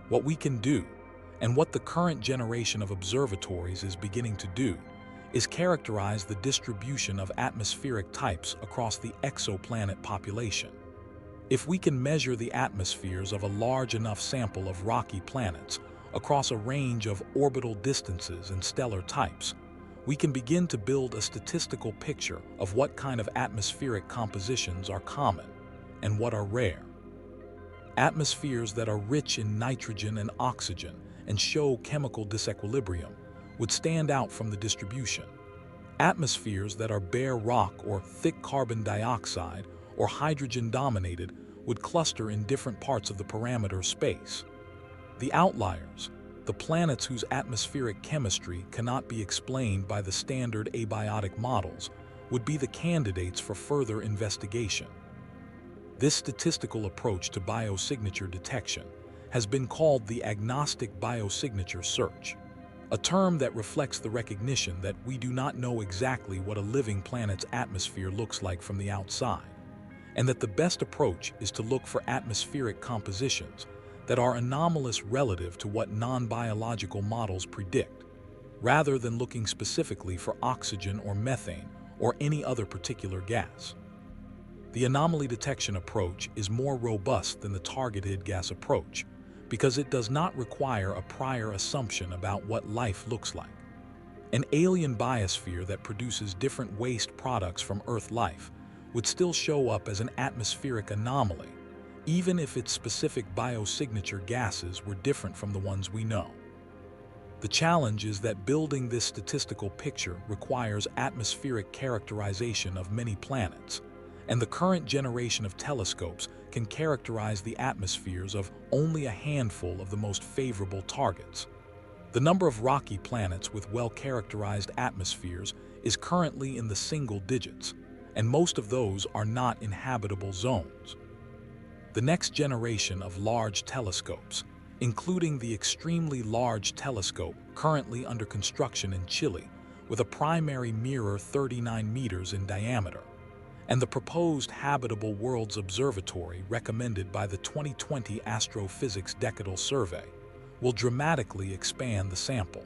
What we can do, and what the current generation of observatories is beginning to do, is characterize the distribution of atmospheric types across the exoplanet population. If we can measure the atmospheres of a large enough sample of rocky planets across a range of orbital distances and stellar types, we can begin to build a statistical picture of what kind of atmospheric compositions are common and what are rare. Atmospheres that are rich in nitrogen and oxygen and show chemical disequilibrium would stand out from the distribution. Atmospheres that are bare rock or thick carbon dioxide or hydrogen-dominated would cluster in different parts of the parameter space. The outliers, the planets whose atmospheric chemistry cannot be explained by the standard abiotic models, would be the candidates for further investigation. This statistical approach to biosignature detection has been called the agnostic biosignature search, a term that reflects the recognition that we do not know exactly what a living planet's atmosphere looks like from the outside, and that the best approach is to look for atmospheric compositions that are anomalous relative to what non-biological models predict, rather than looking specifically for oxygen or methane or any other particular gas. The anomaly detection approach is more robust than the targeted gas approach because it does not require a prior assumption about what life looks like. An alien biosphere that produces different waste products from Earth life would still show up as an atmospheric anomaly, even if its specific biosignature gases were different from the ones we know. The challenge is that building this statistical picture requires atmospheric characterization of many planets, and the current generation of telescopes can characterize the atmospheres of only a handful of the most favorable targets. The number of rocky planets with well-characterized atmospheres is currently in the single digits, and most of those are not in habitable zones. The next generation of large telescopes, including the extremely large telescope currently under construction in Chile with a primary mirror 39 meters in diameter, and the proposed Habitable Worlds Observatory recommended by the 2020 Astrophysics Decadal Survey, will dramatically expand the sample.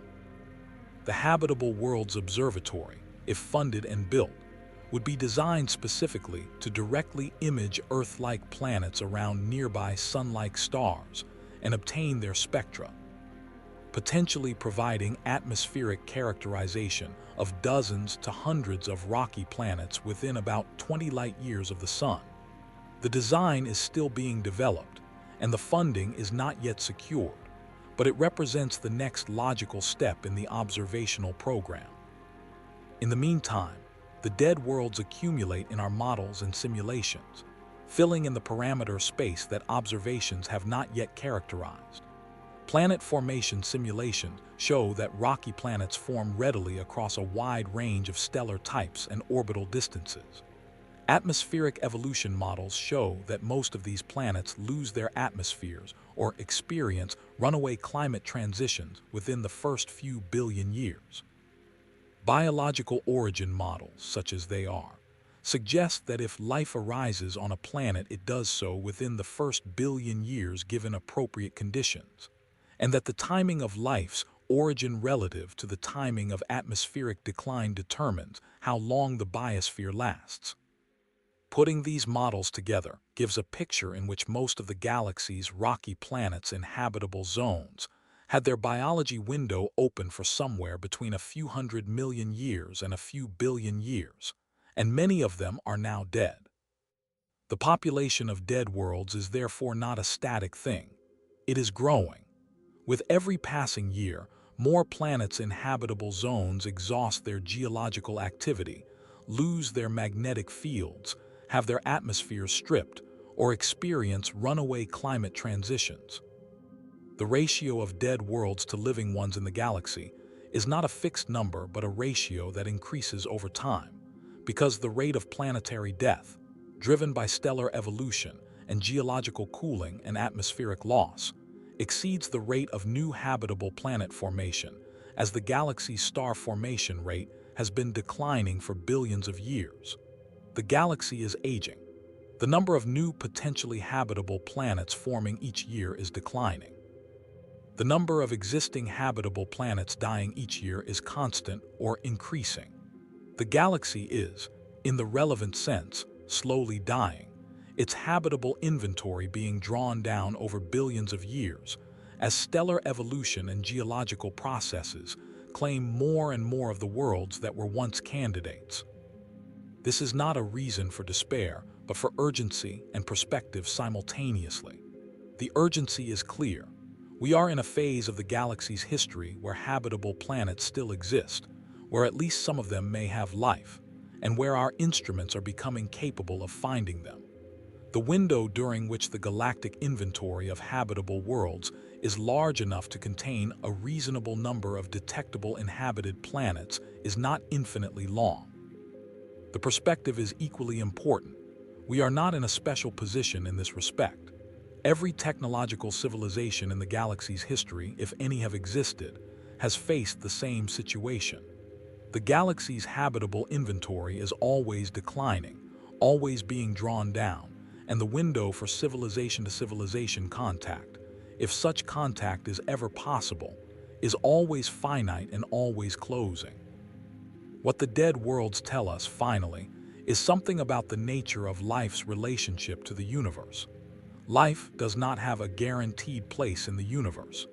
The Habitable Worlds Observatory, if funded and built, would be designed specifically to directly image Earth-like planets around nearby Sun-like stars and obtain their spectra, potentially providing atmospheric characterization of dozens to hundreds of rocky planets within about 20 light-years of the Sun. The design is still being developed, and the funding is not yet secured, but it represents the next logical step in the observational program. In the meantime, the dead worlds accumulate in our models and simulations, filling in the parameter space that observations have not yet characterized. Planet formation simulations show that rocky planets form readily across a wide range of stellar types and orbital distances. Atmospheric evolution models show that most of these planets lose their atmospheres or experience runaway climate transitions within the first few billion years. Biological origin models, such as they are, suggest that if life arises on a planet, it does so within the first billion years given appropriate conditions, and that the timing of life's origin relative to the timing of atmospheric decline determines how long the biosphere lasts. Putting these models together gives a picture in which most of the galaxy's rocky planets in habitable zones had their biology window open for somewhere between a few 100 million years and a few billion years, and many of them are now dead. The population of dead worlds is therefore not a static thing. It is growing. With every passing year, more planets in habitable zones exhaust their geological activity, lose their magnetic fields, have their atmospheres stripped, or experience runaway climate transitions. The ratio of dead worlds to living ones in the galaxy is not a fixed number but a ratio that increases over time, because the rate of planetary death, driven by stellar evolution and geological cooling and atmospheric loss, exceeds the rate of new habitable planet formation, as the galaxy's star formation rate has been declining for billions of years. The galaxy is aging. The number of new potentially habitable planets forming each year is declining. The number of existing habitable planets dying each year is constant or increasing. The galaxy is, in the relevant sense, slowly dying, its habitable inventory being drawn down over billions of years, as stellar evolution and geological processes claim more and more of the worlds that were once candidates. This is not a reason for despair, but for urgency and perspective simultaneously. The urgency is clear. We are in a phase of the galaxy's history where habitable planets still exist, where at least some of them may have life, and where our instruments are becoming capable of finding them. The window during which the galactic inventory of habitable worlds is large enough to contain a reasonable number of detectable inhabited planets is not infinitely long. The perspective is equally important. We are not in a special position in this respect. Every technological civilization in the galaxy's history, if any have existed, has faced the same situation. The galaxy's habitable inventory is always declining, always being drawn down, and the window for civilization-to-civilization contact, if such contact is ever possible, is always finite and always closing. What the dead worlds tell us, finally, is something about the nature of life's relationship to the universe. Life does not have a guaranteed place in the universe.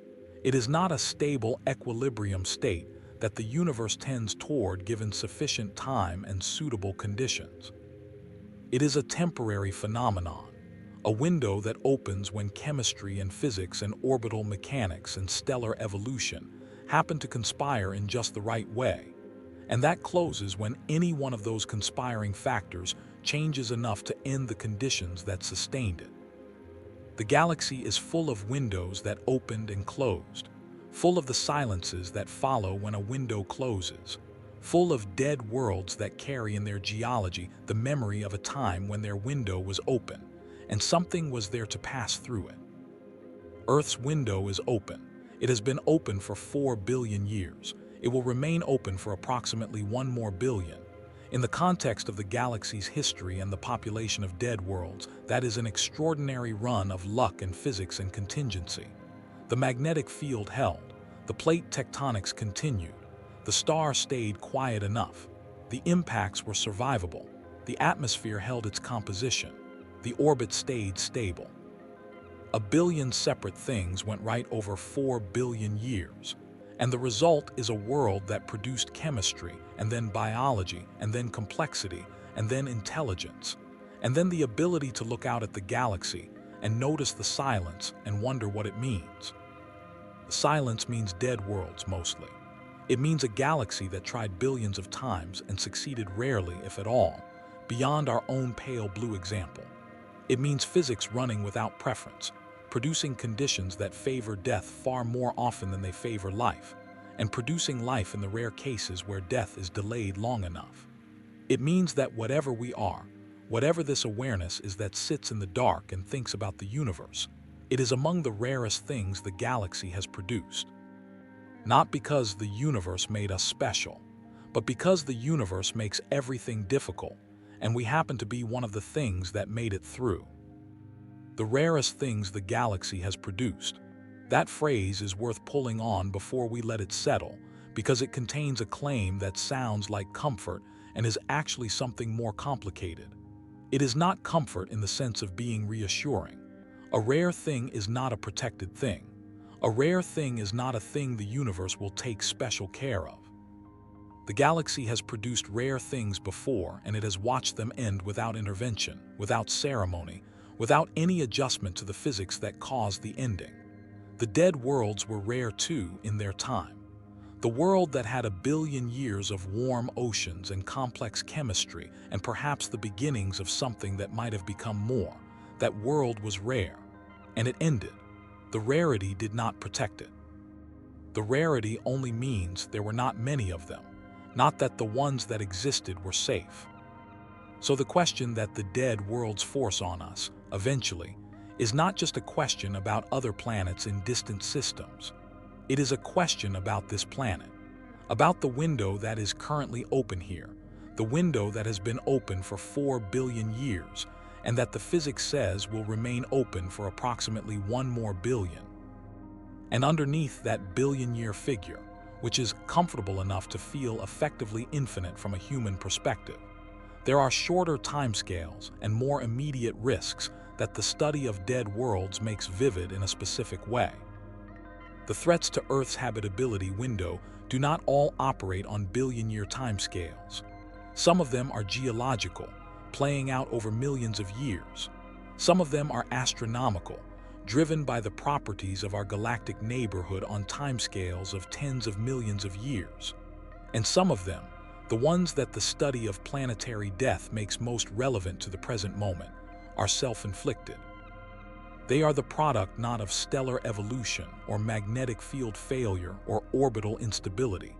It is not a stable equilibrium state that the universe tends toward given sufficient time and suitable conditions. It is a temporary phenomenon, a window that opens when chemistry and physics and orbital mechanics and stellar evolution happen to conspire in just the right way, and that closes when any one of those conspiring factors changes enough to end the conditions that sustained it. The galaxy is full of windows that opened and closed, full of the silences that follow when a window closes, full of dead worlds that carry in their geology the memory of a time when their window was open, and something was there to pass through it. Earth's window is open. It has been open for 4 billion years. It will remain open for approximately 1 more billion. In the context of the galaxy's history and the population of dead worlds, that is an extraordinary run of luck and physics and contingency. The magnetic field held, the plate tectonics continued, the star stayed quiet enough, the impacts were survivable, the atmosphere held its composition, the orbit stayed stable. A billion separate things went right over 4 billion years, and the result is a world that produced chemistry, and then biology, and then complexity, and then intelligence, and then the ability to look out at the galaxy and notice the silence and wonder what it means. The silence means dead worlds mostly. It means a galaxy that tried billions of times and succeeded rarely, if at all, beyond our own pale blue example. It means physics running without preference, producing conditions that favor death far more often than they favor life, and producing life in the rare cases where death is delayed long enough. It means that whatever we are, whatever this awareness is that sits in the dark and thinks about the universe, it is among the rarest things the galaxy has produced. Not because the universe made us special, but because the universe makes everything difficult, and we happen to be one of the things that made it through. The rarest things the galaxy has produced. That phrase is worth pulling on before we let it settle, because it contains a claim that sounds like comfort and is actually something more complicated. It is not comfort in the sense of being reassuring. A rare thing is not a protected thing. A rare thing is not a thing the universe will take special care of. The galaxy has produced rare things before, and it has watched them end without intervention, without ceremony, without any adjustment to the physics that caused the ending. The dead worlds were rare too in their time. The world that had 1 billion years of warm oceans and complex chemistry and perhaps the beginnings of something that might have become more, that world was rare, and it ended. The rarity did not protect it. The rarity only means there were not many of them, not that the ones that existed were safe. So the question that the dead worlds force on us, eventually, is not just a question about other planets in distant systems. It is a question about this planet, about the window that is currently open here, the window that has been open for 4 billion years, and that the physics says will remain open for approximately 1 more billion. And underneath that billion-year figure, which is comfortable enough to feel effectively infinite from a human perspective, there are shorter timescales and more immediate risks that the study of dead worlds makes vivid in a specific way. The threats to Earth's habitability window do not all operate on billion-year timescales. Some of them are geological, playing out over millions of years. Some of them are astronomical, driven by the properties of our galactic neighborhood on timescales of tens of millions of years. And some of them, the ones that the study of planetary death makes most relevant to the present moment, are self-inflicted. They are the product not of stellar evolution or magnetic field failure or orbital instability,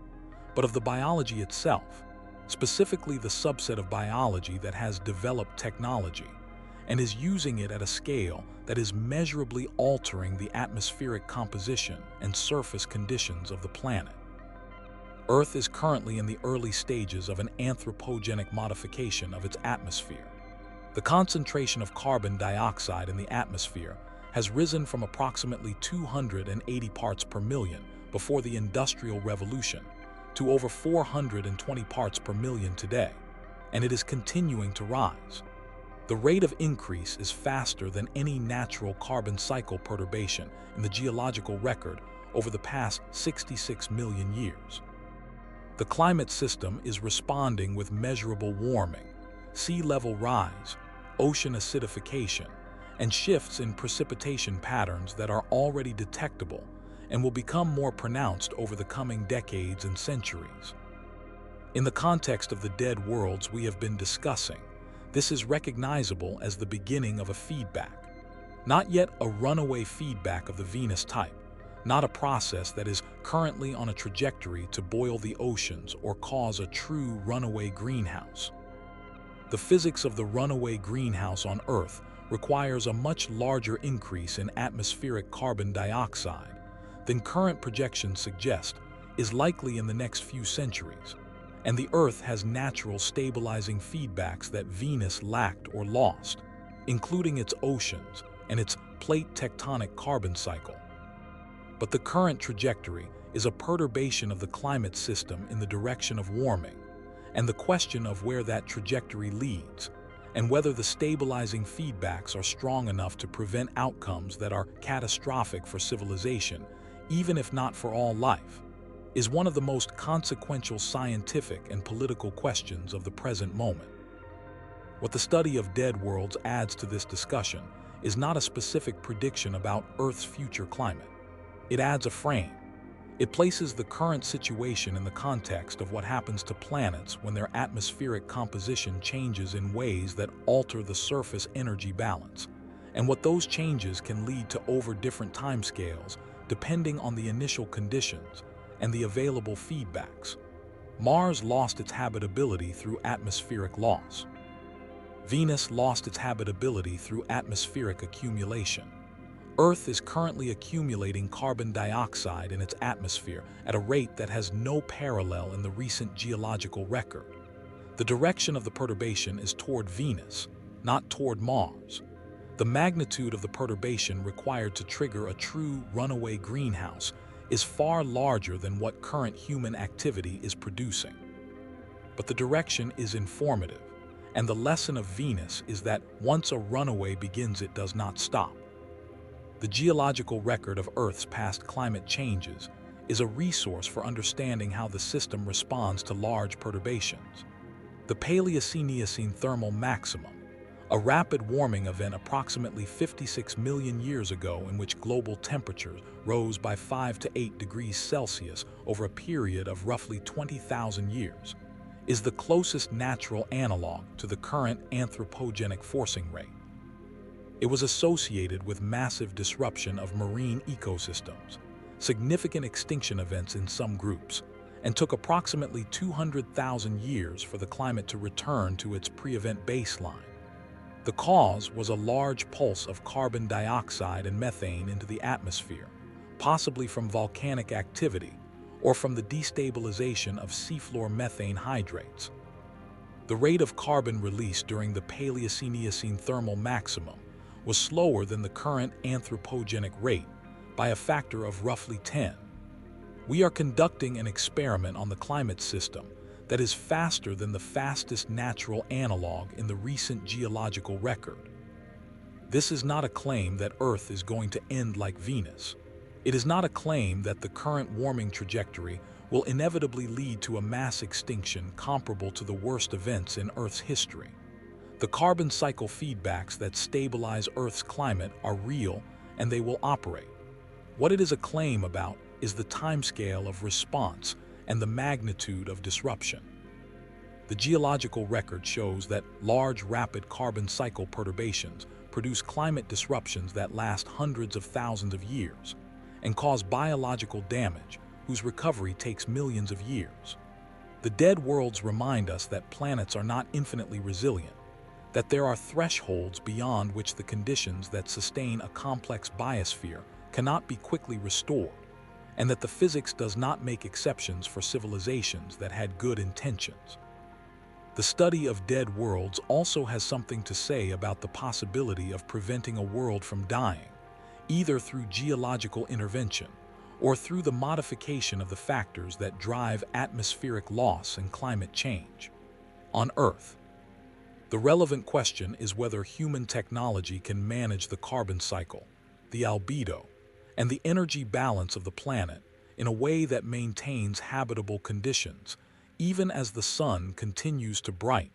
but of the biology itself, specifically the subset of biology that has developed technology and is using it at a scale that is measurably altering the atmospheric composition and surface conditions of the planet. Earth is currently in the early stages of an anthropogenic modification of its atmosphere. The concentration of carbon dioxide in the atmosphere has risen from approximately 280 parts per million before the Industrial Revolution to over 420 parts per million today, and it is continuing to rise. The rate of increase is faster than any natural carbon cycle perturbation in the geological record over the past 66 million years. The climate system is responding with measurable warming, sea level rise, ocean acidification, and shifts in precipitation patterns that are already detectable and will become more pronounced over the coming decades and centuries. In the context of the dead worlds we have been discussing, this is recognizable as the beginning of a feedback. Not yet a runaway feedback of the Venus type, not a process that is currently on a trajectory to boil the oceans or cause a true runaway greenhouse. The physics of the runaway greenhouse on Earth requires a much larger increase in atmospheric carbon dioxide than current projections suggest is likely in the next few centuries, and the Earth has natural stabilizing feedbacks that Venus lacked or lost, including its oceans and its plate tectonic carbon cycle. But the current trajectory is a perturbation of the climate system in the direction of warming, and the question of where that trajectory leads, and whether the stabilizing feedbacks are strong enough to prevent outcomes that are catastrophic for civilization, even if not for all life, is one of the most consequential scientific and political questions of the present moment. What the study of dead worlds adds to this discussion is not a specific prediction about Earth's future climate. It adds a frame. It places the current situation in the context of what happens to planets when their atmospheric composition changes in ways that alter the surface energy balance, and what those changes can lead to over different timescales depending on the initial conditions and the available feedbacks. Mars lost its habitability through atmospheric loss. Venus lost its habitability through atmospheric accumulation. Earth is currently accumulating carbon dioxide in its atmosphere at a rate that has no parallel in the recent geological record. The direction of the perturbation is toward Venus, not toward Mars. The magnitude of the perturbation required to trigger a true runaway greenhouse is far larger than what current human activity is producing. But the direction is informative, and the lesson of Venus is that once a runaway begins, it does not stop. The geological record of Earth's past climate changes is a resource for understanding how the system responds to large perturbations. The Paleocene-Eocene thermal maximum, a rapid warming event approximately 56 million years ago in which global temperatures rose by 5 to 8 degrees Celsius over a period of roughly 20,000 years, is the closest natural analog to the current anthropogenic forcing rate. It was associated with massive disruption of marine ecosystems, significant extinction events in some groups, and took approximately 200,000 years for the climate to return to its pre-event baseline. The cause was a large pulse of carbon dioxide and methane into the atmosphere, possibly from volcanic activity or from the destabilization of seafloor methane hydrates. The rate of carbon release during the Paleocene-Eocene thermal maximum was slower than the current anthropogenic rate by a factor of roughly 10. We are conducting an experiment on the climate system that is faster than the fastest natural analog in the recent geological record. This is not a claim that Earth is going to end like Venus. It is not a claim that the current warming trajectory will inevitably lead to a mass extinction comparable to the worst events in Earth's history. The carbon cycle feedbacks that stabilize Earth's climate are real and they will operate. What it is a claim about is the timescale of response and the magnitude of disruption. The geological record shows that large, rapid carbon cycle perturbations produce climate disruptions that last hundreds of thousands of years and cause biological damage whose recovery takes millions of years. The dead worlds remind us that planets are not infinitely resilient, that there are thresholds beyond which the conditions that sustain a complex biosphere cannot be quickly restored, and that the physics does not make exceptions for civilizations that had good intentions. The study of dead worlds also has something to say about the possibility of preventing a world from dying, either through geological intervention or through the modification of the factors that drive atmospheric loss and climate change. On Earth, the relevant question is whether human technology can manage the carbon cycle, the albedo, and the energy balance of the planet in a way that maintains habitable conditions, even as the sun continues to brighten,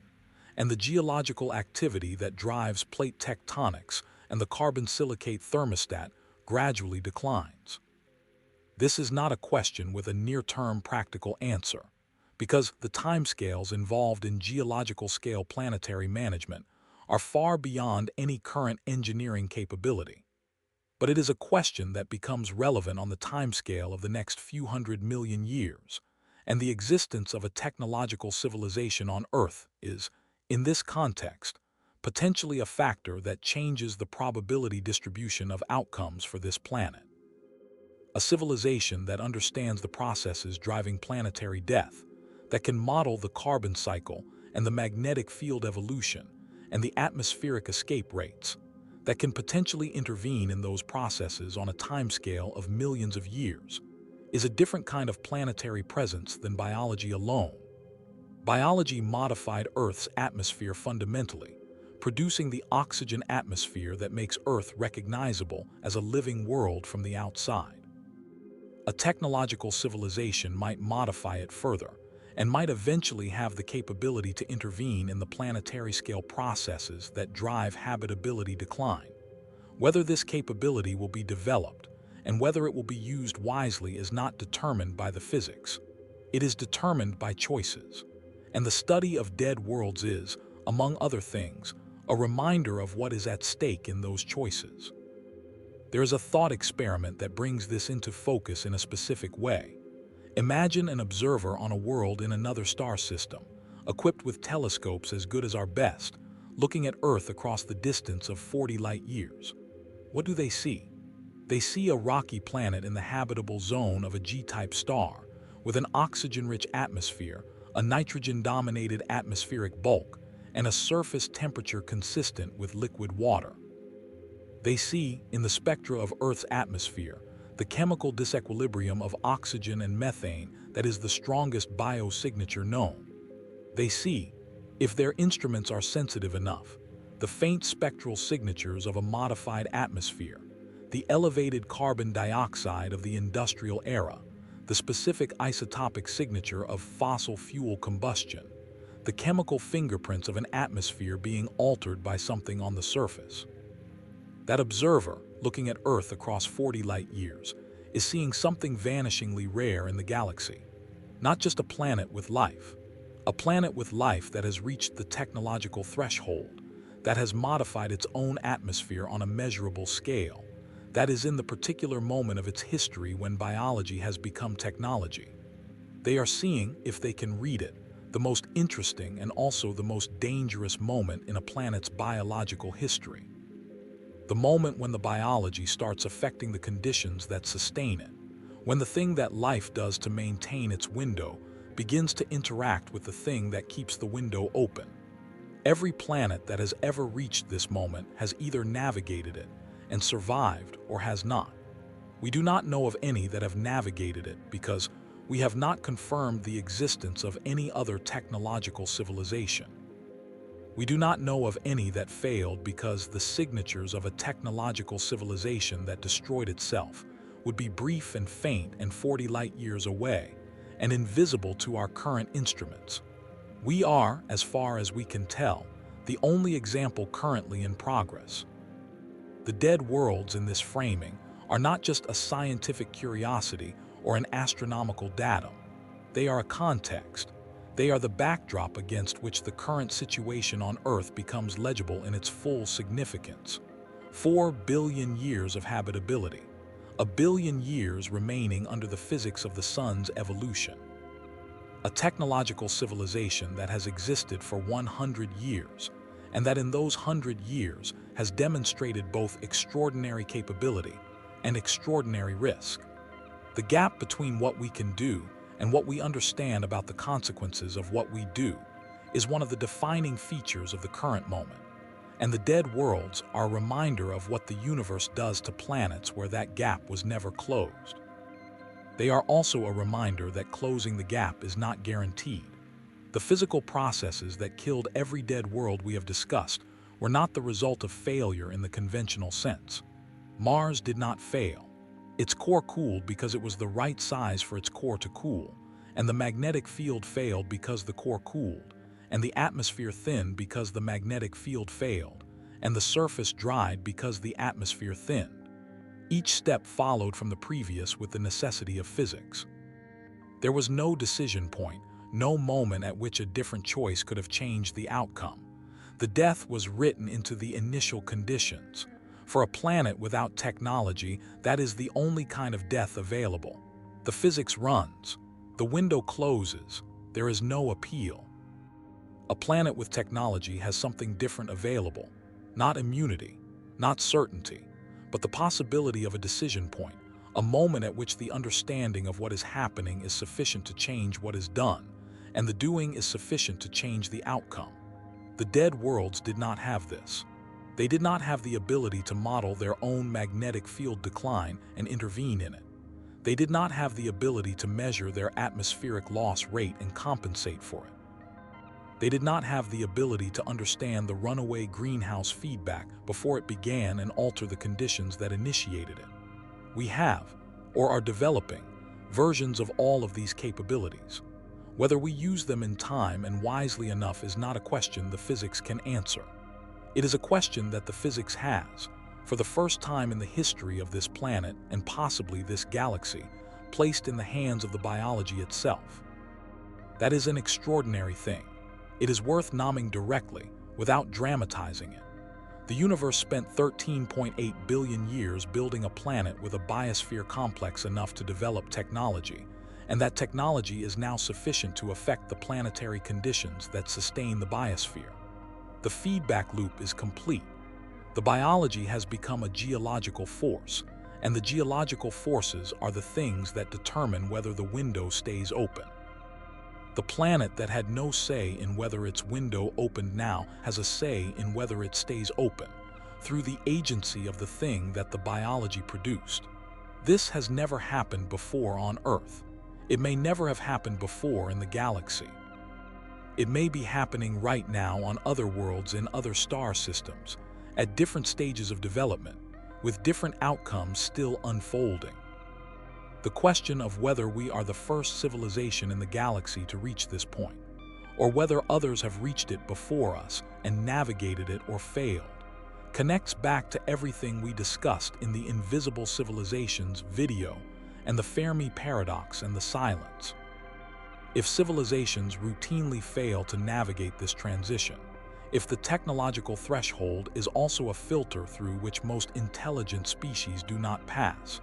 and the geological activity that drives plate tectonics and the carbon silicate thermostat gradually declines. This is not a question with a near-term practical answer, because the timescales involved in geological-scale planetary management are far beyond any current engineering capability. But it is a question that becomes relevant on the timescale of the next few 100 million years, and the existence of a technological civilization on Earth is, in this context, potentially a factor that changes the probability distribution of outcomes for this planet. A civilization that understands the processes driving planetary death, that can model the carbon cycle and the magnetic field evolution and the atmospheric escape rates, that can potentially intervene in those processes on a timescale of millions of years, is a different kind of planetary presence than biology alone. Biology modified Earth's atmosphere fundamentally, producing the oxygen atmosphere that makes Earth recognizable as a living world from the outside. A technological civilization might modify it further, and might eventually have the capability to intervene in the planetary scale processes that drive habitability decline. Whether this capability will be developed and whether it will be used wisely is not determined by the physics. It is determined by choices. And the study of dead worlds is, among other things, a reminder of what is at stake in those choices. There is a thought experiment that brings this into focus in a specific way. Imagine an observer on a world in another star system, equipped with telescopes as good as our best, looking at Earth across the distance of 40 light years. What do they see? They see a rocky planet in the habitable zone of a G-type star, with an oxygen-rich atmosphere, a nitrogen-dominated atmospheric bulk, and a surface temperature consistent with liquid water. They see, in the spectra of Earth's atmosphere, the chemical disequilibrium of oxygen and methane that is the strongest biosignature known. They see, if their instruments are sensitive enough, the faint spectral signatures of a modified atmosphere, the elevated carbon dioxide of the industrial era, the specific isotopic signature of fossil fuel combustion, the chemical fingerprints of an atmosphere being altered by something on the surface. That observer, looking at Earth across 40 light years, is seeing something vanishingly rare in the galaxy. Not just a planet with life that has reached the technological threshold, that has modified its own atmosphere on a measurable scale, that is in the particular moment of its history when biology has become technology. They are seeing, if they can read it, the most interesting and also the most dangerous moment in a planet's biological history. The moment when the biology starts affecting the conditions that sustain it, when the thing that life does to maintain its window begins to interact with the thing that keeps the window open. Every planet that has ever reached this moment has either navigated it and survived or has not. We do not know of any that have navigated it because we have not confirmed the existence of any other technological civilization. We do not know of any that failed because the signatures of a technological civilization that destroyed itself would be brief and faint and 40 light years away and invisible to our current instruments. We are, as far as we can tell, the only example currently in progress. The dead worlds in this framing are not just a scientific curiosity or an astronomical datum. They are a context. They are the backdrop against which the current situation on Earth becomes legible in its full significance. 4 billion years of habitability. A billion years remaining under the physics of the sun's evolution. A technological civilization that has existed for 100 years, and that in those 100 years has demonstrated both extraordinary capability and extraordinary risk. The gap between what we can do and what we understand about the consequences of what we do is one of the defining features of the current moment. And the dead worlds are a reminder of what the universe does to planets where that gap was never closed. They are also a reminder that closing the gap is not guaranteed. The physical processes that killed every dead world we have discussed were not the result of failure in the conventional sense. Mars did not fail. Its core cooled because it was the right size for its core to cool, and the magnetic field failed because the core cooled, and the atmosphere thinned because the magnetic field failed, and the surface dried because the atmosphere thinned. Each step followed from the previous with the necessity of physics. There was no decision point, no moment at which a different choice could have changed the outcome. The death was written into the initial conditions. For a planet without technology, that is the only kind of death available. The physics runs. The window closes. There is no appeal. A planet with technology has something different available. Not immunity, not certainty, but the possibility of a decision point, a moment at which the understanding of what is happening is sufficient to change what is done, and the doing is sufficient to change the outcome. The dead worlds did not have this. They did not have the ability to model their own magnetic field decline and intervene in it. They did not have the ability to measure their atmospheric loss rate and compensate for it. They did not have the ability to understand the runaway greenhouse feedback before it began and alter the conditions that initiated it. We have, or are developing, versions of all of these capabilities. Whether we use them in time and wisely enough is not a question the physics can answer. It is a question that the physics has, for the first time in the history of this planet and possibly this galaxy, placed in the hands of the biology itself. That is an extraordinary thing. It is worth naming directly, without dramatizing it. The universe spent 13.8 billion years building a planet with a biosphere complex enough to develop technology, and that technology is now sufficient to affect the planetary conditions that sustain the biosphere. The feedback loop is complete. The biology has become a geological force, and the geological forces are the things that determine whether the window stays open. The planet that had no say in whether its window opened now has a say in whether it stays open, through the agency of the thing that the biology produced. This has never happened before on Earth. It may never have happened before in the galaxy. It may be happening right now on other worlds in other star systems, at different stages of development, with different outcomes still unfolding. The question of whether we are the first civilization in the galaxy to reach this point, or whether others have reached it before us and navigated it or failed, connects back to everything we discussed in the Invisible Civilizations video and the Fermi paradox and the silence. If civilizations routinely fail to navigate this transition, if the technological threshold is also a filter through which most intelligent species do not pass,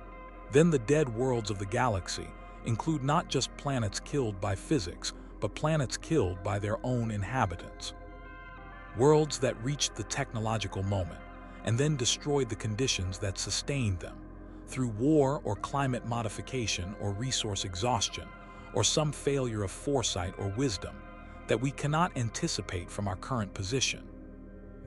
then the dead worlds of the galaxy, include not just planets killed by physics, but planets killed by their own inhabitants. Worlds that reached the technological moment and then destroyed the conditions that sustained them through war or climate modification or resource exhaustion or some failure of foresight or wisdom that we cannot anticipate from our current position.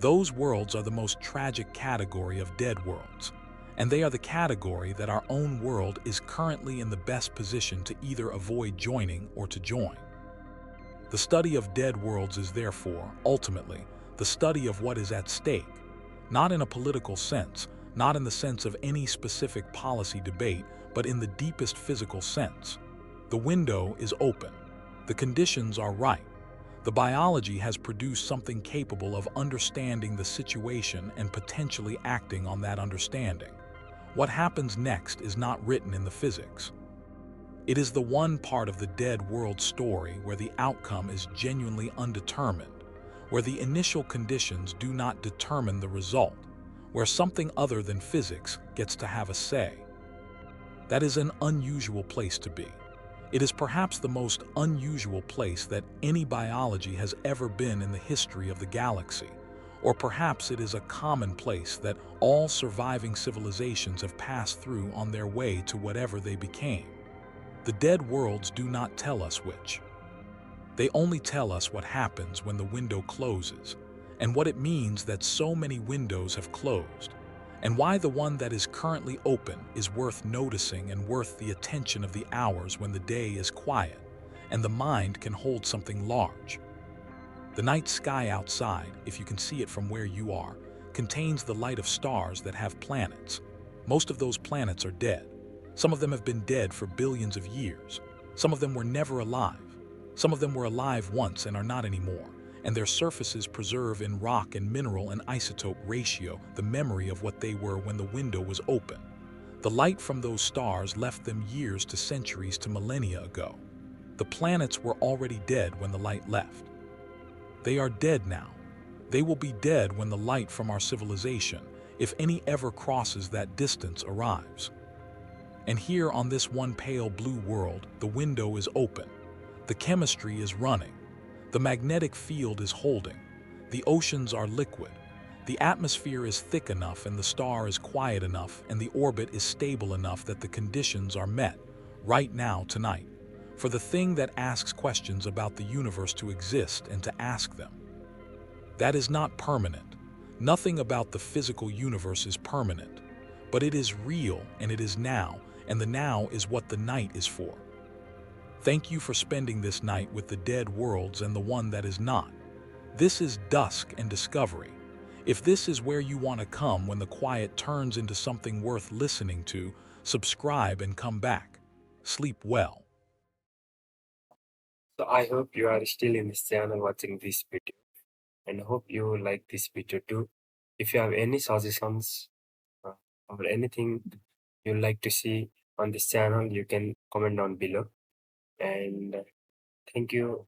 Those worlds are the most tragic category of dead worlds, and they are the category that our own world is currently in the best position to either avoid joining or to join. The study of dead worlds is therefore, ultimately, the study of what is at stake, not in a political sense, not in the sense of any specific policy debate, but in the deepest physical sense. The window is open. The conditions are right. The biology has produced something capable of understanding the situation and potentially acting on that understanding. What happens next is not written in the physics. It is the one part of the dead world story where the outcome is genuinely undetermined, where the initial conditions do not determine the result, where something other than physics gets to have a say. That is an unusual place to be. It is perhaps the most unusual place that any biology has ever been in the history of the galaxy, or perhaps it is a common place that all surviving civilizations have passed through on their way to whatever they became. The dead worlds do not tell us which. They only tell us what happens when the window closes, and what it means that so many windows have closed, and why the one that is currently open is worth noticing and worth the attention of the hours when the day is quiet, and the mind can hold something large. The night sky outside, if you can see it from where you are, contains the light of stars that have planets. Most of those planets are dead. Some of them have been dead for billions of years. Some of them were never alive. Some of them were alive once and are not anymore, and their surfaces preserve in rock and mineral and isotope ratio the memory of what they were when the window was open. The light from those stars left them years to centuries to millennia ago. The planets were already dead when the light left. They are dead now. They will be dead when the light from our civilization, if any ever crosses that distance, arrives. And here on this one pale blue world, the window is open. The chemistry is running. The magnetic field is holding. The oceans are liquid. The atmosphere is thick enough and the star is quiet enough and the orbit is stable enough that the conditions are met, right now, tonight, for the thing that asks questions about the universe to exist and to ask them. That is not permanent. Nothing about the physical universe is permanent, but it is real and it is now, and the now is what the night is for. Thank you for spending this night with the dead worlds and the one that is not. This is dusk and discovery. If this is where you want to come when the quiet turns into something worth listening to, subscribe and come back. Sleep well. So I hope you are still in this channel watching this video and hope you like this video too. If you have any suggestions uh, or anything you'd like to see on this channel, you can comment down below. And thank you